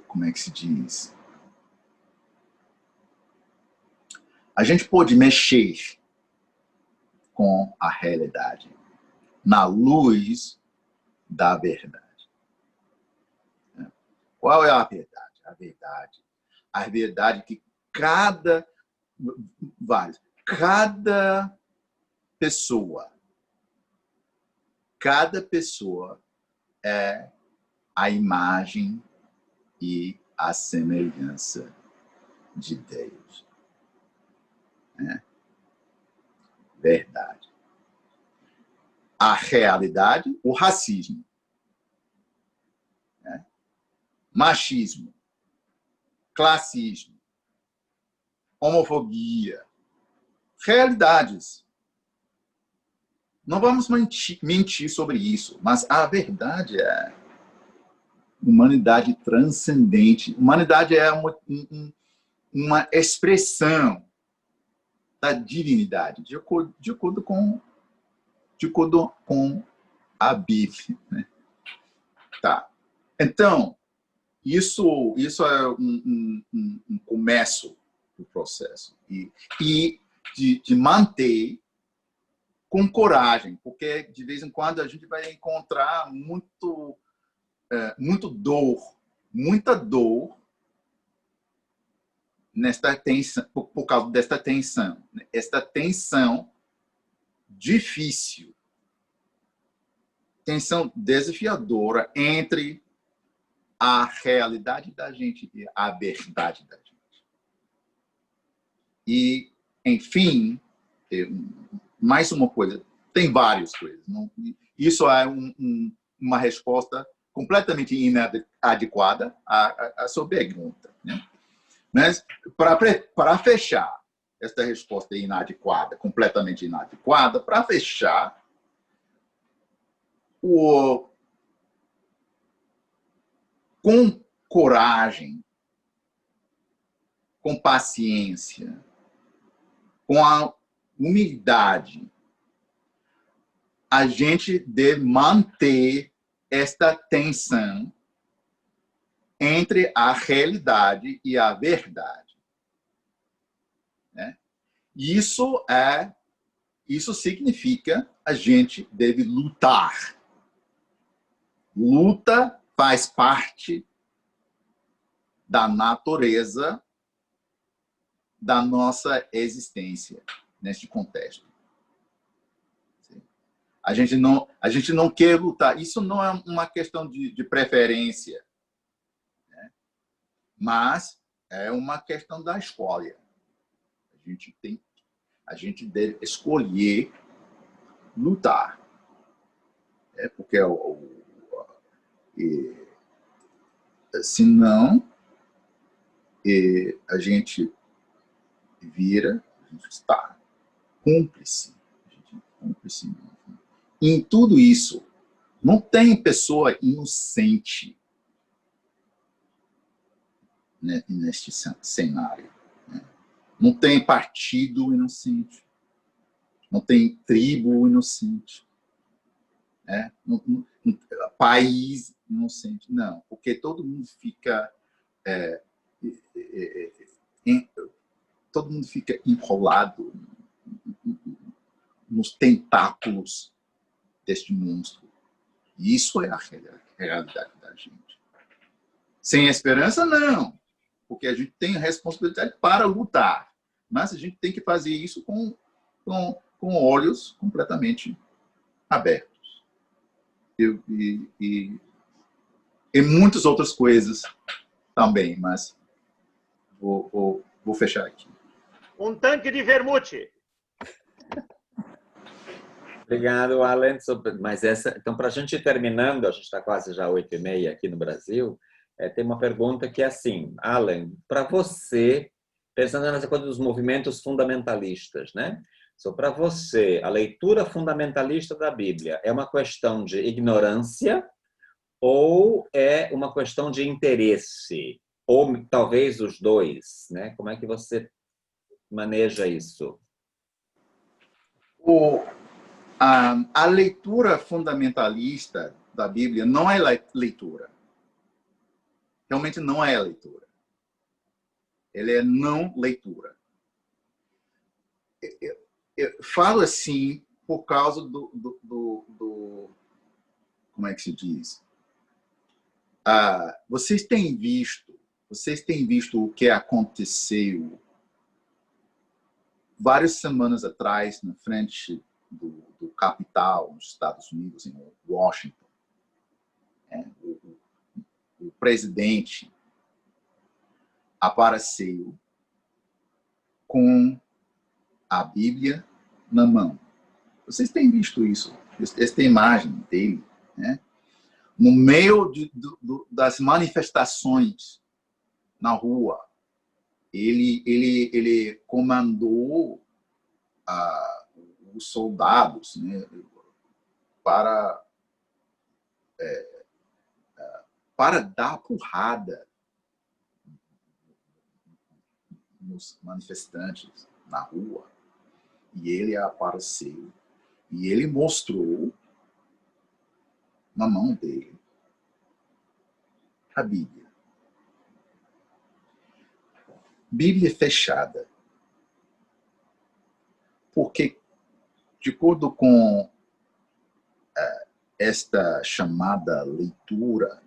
como é que se diz? A gente pode mexer com a realidade na luz da verdade. Qual é a verdade? A verdade que cada pessoa é a imagem e a semelhança de Deus. Verdade. A realidade, o racismo, machismo, classismo, homofobia, realidades. Não vamos mentir sobre isso, mas a verdade é humanidade transcendente. Humanidade é uma expressão da divinidade, de acordo com a Bíblia. Né? Tá. Então, isso é um começo do processo. E de manter com coragem, porque de vez em quando a gente vai encontrar muita dor nesta tensão, por causa desta tensão. Esta tensão difícil, tensão desafiadora entre a realidade da gente e a verdade da gente. E, enfim, mais uma coisa, tem várias coisas. Isso é uma resposta completamente inadequada à sua pergunta. Né? Mas, para fechar esta resposta inadequada, completamente inadequada, para fechar, com coragem, com paciência, com a humildade, a gente deve manter esta tensão entre a realidade e a verdade. Né? Isso significa a gente deve lutar. Luta faz parte da natureza da nossa existência neste contexto. A gente não quer lutar. Isso não é uma questão de preferência, né? Mas é uma questão da escolha. A gente deve escolher lutar. Porque senão a gente está cúmplice. Em tudo isso, não tem pessoa inocente neste cenário. Né? Não tem partido inocente. Não tem tribo inocente. País inocente. Não, porque todo mundo fica enrolado nos tentáculos deste monstro. E isso é a realidade da gente. Sem esperança, não. Porque a gente tem a responsabilidade para lutar. Mas a gente tem que fazer isso com olhos completamente abertos. E muitas outras coisas também, mas vou fechar aqui. Um tanque de vermute. Obrigado, Alan. Mas então, para a gente ir terminando, a gente está quase já 8h30 aqui no Brasil, tem uma pergunta que é assim, Alan, para você, pensando nessa coisa dos movimentos fundamentalistas, né? Para você, a leitura fundamentalista da Bíblia é uma questão de ignorância ou é uma questão de interesse? Ou talvez os dois, né? Como é que você maneja isso? A leitura fundamentalista da Bíblia não é leitura. Realmente não é leitura. Ela é não leitura. Eu falo assim por causa do como é que se diz? Vocês têm visto o que aconteceu várias semanas atrás, na frente do capital, nos Estados Unidos, em Washington, o presidente apareceu com a Bíblia na mão. Vocês têm visto isso? Esta imagem dele, né? No meio das manifestações na rua, ele comandou os soldados, né, para dar porrada nos manifestantes na rua. E ele apareceu e ele mostrou na mão dele a Bíblia. Bíblia fechada. Porque, de acordo com esta chamada leitura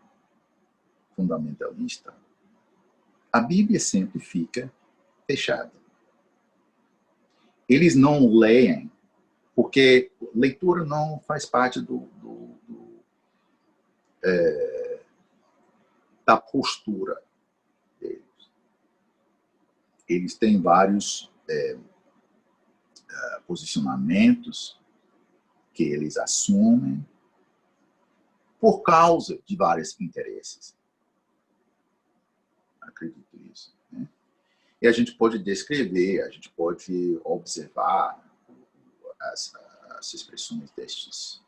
fundamentalista, a Bíblia sempre fica fechada. Eles não leem, porque leitura não faz parte da postura deles. Eles têm vários posicionamentos que eles assumem por causa de vários interesses. Acredito nisso. Né? E a gente pode descrever, a gente pode observar as expressões destes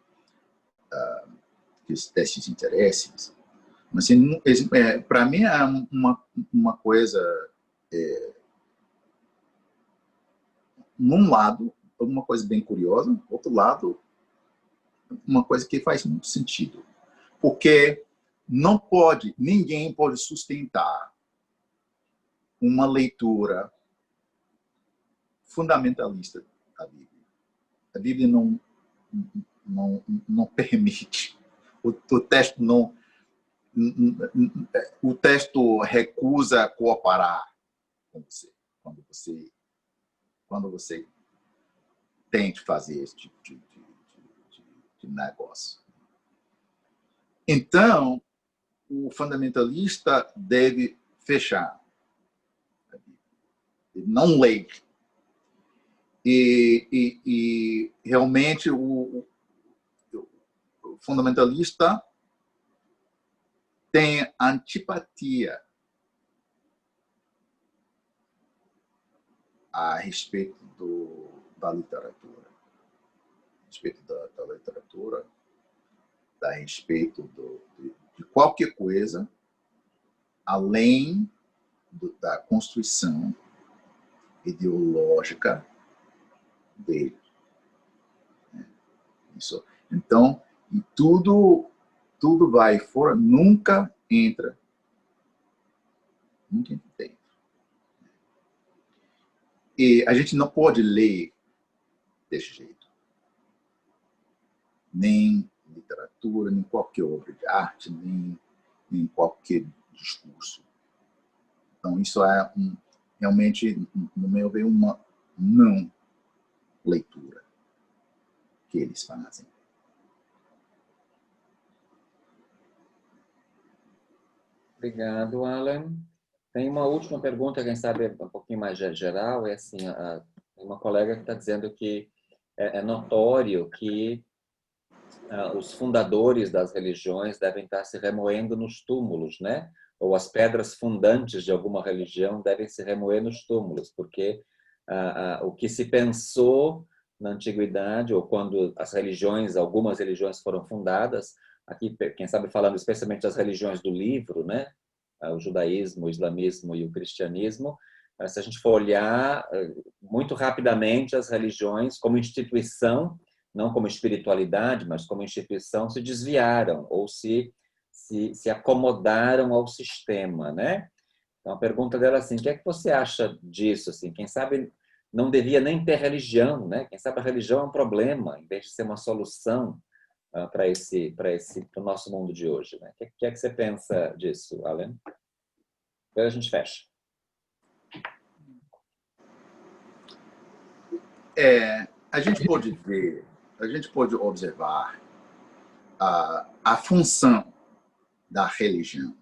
interesses. Mas, assim, para mim, é uma coisa... num lado, uma coisa bem curiosa, do outro lado, uma coisa que faz muito sentido. Porque ninguém pode sustentar uma leitura fundamentalista da Bíblia. A Bíblia não permite. O texto não... O texto recusa cooperar com você quando você tente fazer esse tipo de negócio. Então, o fundamentalista deve fechar. Ele não lê. E realmente o fundamentalista tem antipatia a respeito da literatura. A respeito da literatura, a respeito de qualquer coisa, além da construção ideológica dele. Isso. Então, e tudo vai fora, nunca entra dentro. E a gente não pode ler desse jeito. Nem literatura, nem qualquer obra de arte, nem qualquer discurso. Então, isso é realmente, no meu ver, uma não leitura que eles fazem. Obrigado, Alan. Tem uma última pergunta, quem sabe um pouquinho mais geral, é assim, uma colega que está dizendo que é notório que os fundadores das religiões devem estar se remoendo nos túmulos, né? Ou as pedras fundantes de alguma religião devem se remoer nos túmulos, porque o que se pensou na antiguidade, ou quando algumas religiões foram fundadas, aqui, quem sabe falando especialmente das religiões do livro, né? O judaísmo, o islamismo e o cristianismo, se a gente for olhar muito rapidamente as religiões como instituição, não como espiritualidade, mas como instituição, se desviaram ou se acomodaram ao sistema, né? Então a pergunta dela é assim, o que é que você acha disso? Assim, quem sabe não devia nem ter religião, né? Quem sabe a religião é um problema, em vez de ser uma solução para o nosso mundo de hoje, né? O que é que você pensa disso, Alan? Agora a gente fecha. A gente pode ver, a gente pode observar a função da religião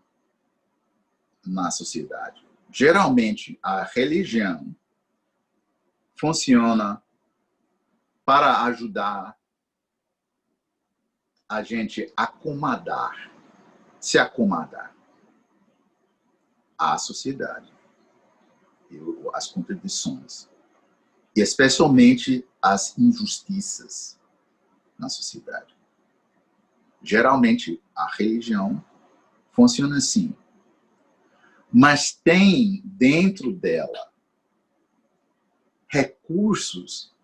na sociedade. Geralmente, a religião funciona para ajudar a gente acomodar, se acomodar à sociedade, as contradições, e especialmente as injustiças na sociedade. Geralmente, a religião funciona assim, mas tem dentro dela recursos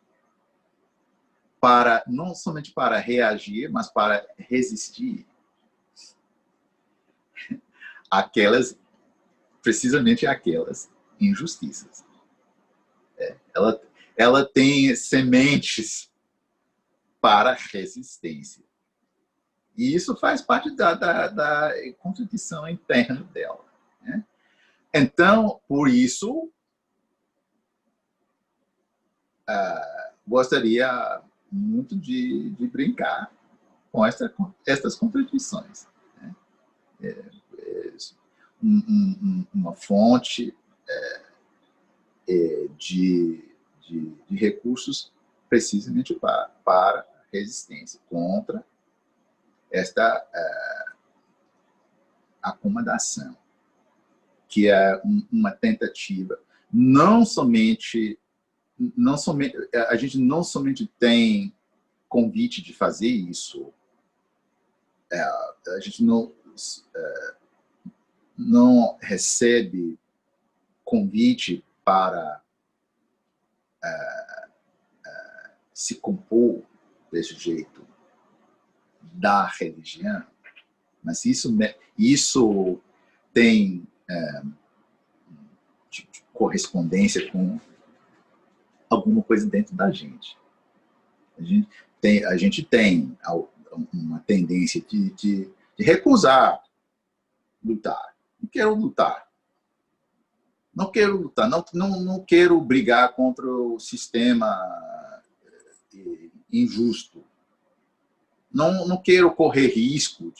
para, não somente para reagir, mas para resistir precisamente aquelas injustiças. Ela tem sementes para resistência. E isso faz parte da contradição interna dela. Né? Então, por isso, gostaria muito de brincar com estas contradições. Né? Uma fonte de recursos precisamente para resistência contra esta acomodação, que é uma tentativa a gente não somente tem convite de fazer isso, a gente não recebe convite para se compor desse jeito da religião, mas isso tem correspondência com alguma coisa dentro da gente. A gente tem uma tendência de recusar lutar. Não quero lutar. Não quero lutar. Não quero brigar contra o sistema injusto. Não quero correr risco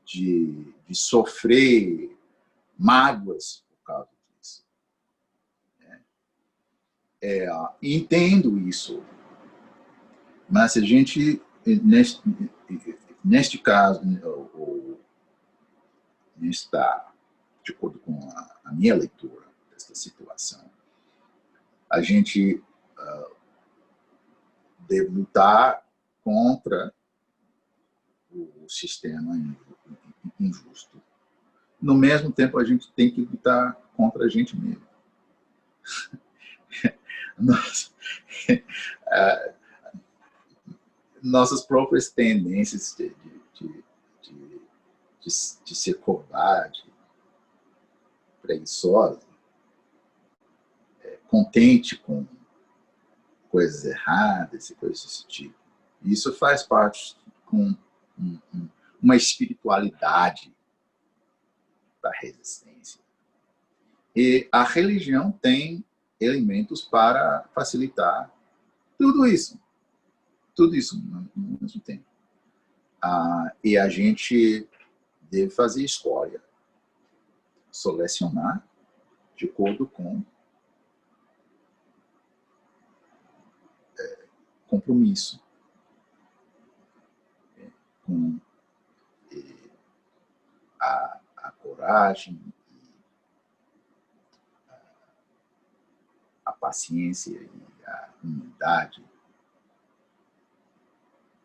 de sofrer mágoas por causa disso. Entendo isso, mas a gente, neste caso, de acordo com a minha leitura desta situação, a gente deve lutar contra o sistema injusto. No mesmo tempo, a gente tem que lutar contra a gente mesmo. Nossas próprias tendências de ser covarde, preguiçosa, contente com coisas erradas e coisas desse tipo. Isso faz parte com uma espiritualidade da resistência. E a religião tem elementos para facilitar tudo isso no mesmo tempo. E a gente deve fazer escolha, selecionar de acordo com compromisso, com a coragem, a paciência e a humildade,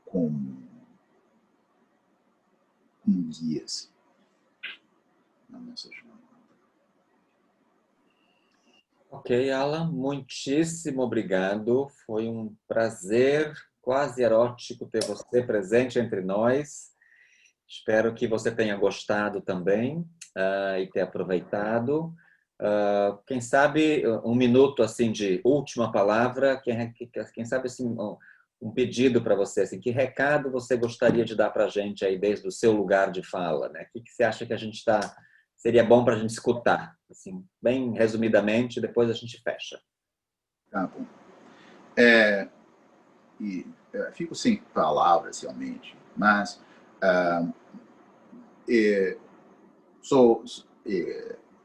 como guias na nossa jornada. Ok, Alan, muitíssimo obrigado. Foi um prazer quase erótico ter você presente entre nós. Espero que você tenha gostado também e ter aproveitado. Quem sabe um minuto assim de última palavra, quem sabe assim, um pedido para você, assim, que recado você gostaria de dar para a gente aí desde o seu lugar de fala, né? O que você acha que a gente seria bom para a gente escutar, assim, bem resumidamente, depois a gente fecha. Tá bom. Fico sem palavras, realmente, mas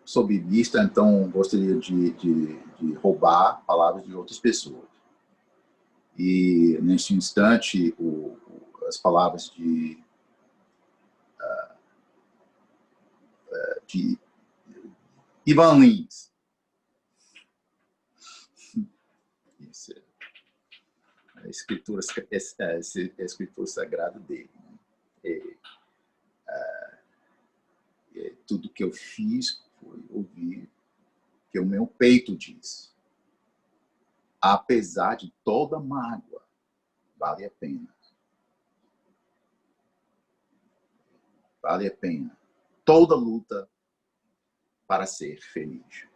sou biblista, então gostaria de roubar palavras de outras pessoas. E, neste instante, as palavras de Ivan Lins. Isso é a escritura sagrada dele. Tudo que eu fiz foi ouvir que o meu peito diz. Apesar de toda mágoa, vale a pena. Vale a pena. Toda luta para ser feliz.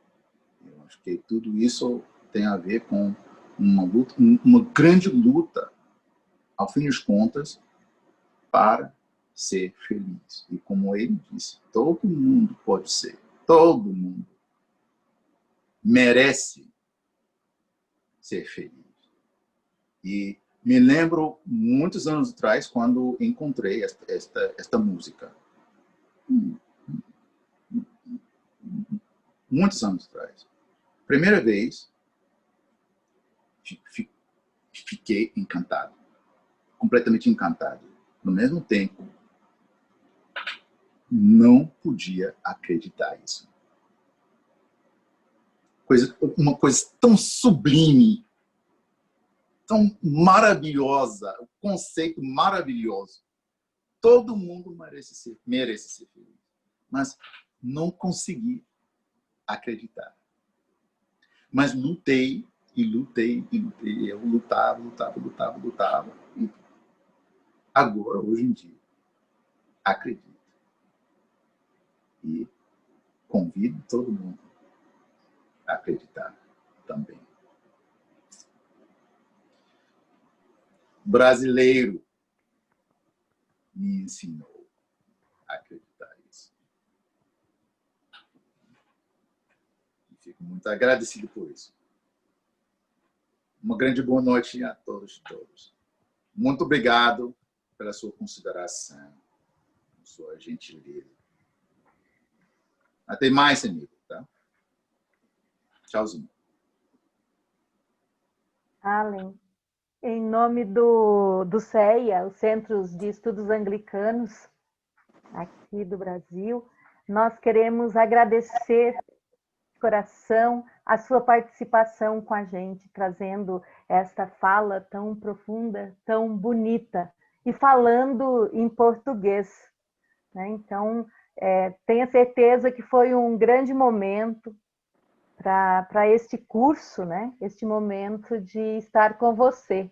Eu acho que tudo isso tem a ver com uma grande luta, ao fim das contas, para ser feliz. E como ele disse, todo mundo pode ser. Todo mundo merece ser feliz. E me lembro, muitos anos atrás, quando encontrei esta música. Muitos anos atrás. Primeira vez, fiquei encantado. Completamente encantado. No mesmo tempo, não podia acreditar nisso. Uma coisa tão sublime, tão maravilhosa, um conceito maravilhoso. Todo mundo merece ser feliz. Mas não consegui acreditar. Mas lutei, e lutei, e lutei. Eu lutava. E agora, hoje em dia, acredito. E convido todo mundo a acreditar também. Brasileiro me ensinou a acreditar nisso. E fico muito agradecido por isso. Uma grande boa noite a todos e todas. Muito obrigado pela sua consideração, sua gentileza. Até mais, amigo, tá? Tchauzinho. Allen, em nome do CEA, os Centros de Estudos Anglicanos, aqui do Brasil, nós queremos agradecer de coração a sua participação com a gente, trazendo esta fala tão profunda, tão bonita, e falando em português, né? Então, tenha certeza que foi um grande momento para este curso, né? Este momento de estar com você.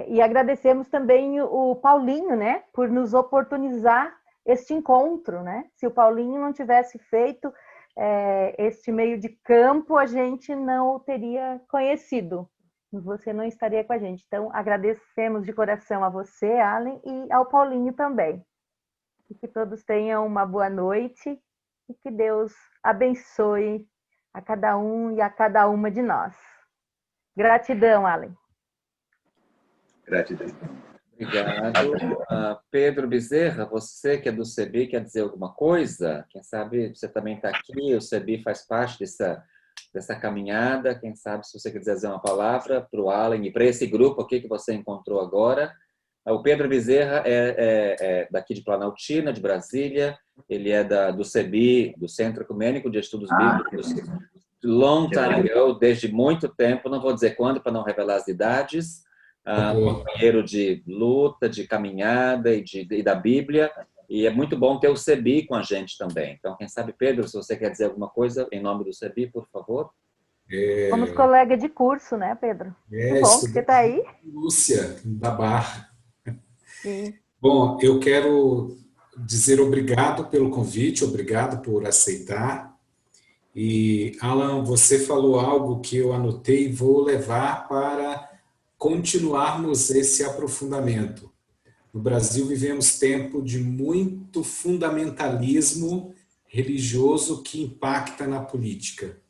E agradecemos também o Paulinho, né? Por nos oportunizar este encontro, né? Se o Paulinho não tivesse feito este meio de campo, a gente não o teria conhecido. Você não estaria com a gente. Então, agradecemos de coração a você, Allen, e ao Paulinho também. E que todos tenham uma boa noite e que Deus abençoe a cada um e a cada uma de nós. Gratidão, Allen. Gratidão. Obrigado. Pedro Bezerra, você que é do CEBI, quer dizer alguma coisa? Quem sabe você também está aqui, o CEBI faz parte dessa caminhada. Quem sabe se você quer dizer uma palavra para o Allen e para esse grupo aqui que você encontrou agora. O Pedro Bezerra é daqui de Planaltina, de Brasília. Ele é do CEBI, do Centro Ecumênico de Estudos Bíblicos, long time ago, desde muito tempo, não vou dizer quando, para não revelar as idades. Companheiro de luta, de caminhada e da Bíblia. E é muito bom ter o CEBI com a gente também. Então, quem sabe, Pedro, se você quer dizer alguma coisa em nome do CEBI, por favor. Somos colega de curso, né, Pedro? Que bom que você está aí. Lúcia, da Barra. Sim. Bom, eu quero dizer obrigado pelo convite, obrigado por aceitar. E, Alan, você falou algo que eu anotei e vou levar para continuarmos esse aprofundamento. No Brasil, vivemos tempo de muito fundamentalismo religioso que impacta na política.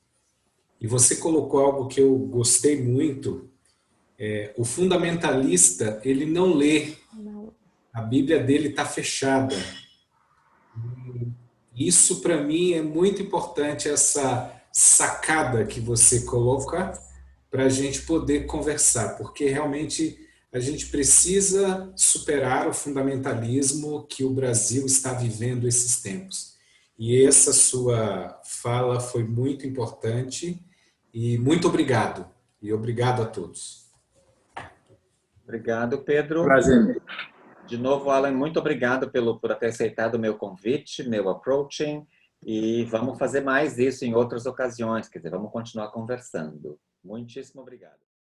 E você colocou algo que eu gostei muito. O fundamentalista, ele não lê. A Bíblia dele está fechada. Isso, para mim, é muito importante, essa sacada que você coloca para a gente poder conversar, porque realmente a gente precisa superar o fundamentalismo que o Brasil está vivendo esses tempos. E essa sua fala foi muito importante e muito obrigado. E obrigado a todos. Obrigado, Pedro. Prazer. De novo, Alan, muito obrigado por ter aceitado o meu convite, meu approaching, e vamos fazer mais isso em outras ocasiões, quer dizer, vamos continuar conversando. Muitíssimo obrigado.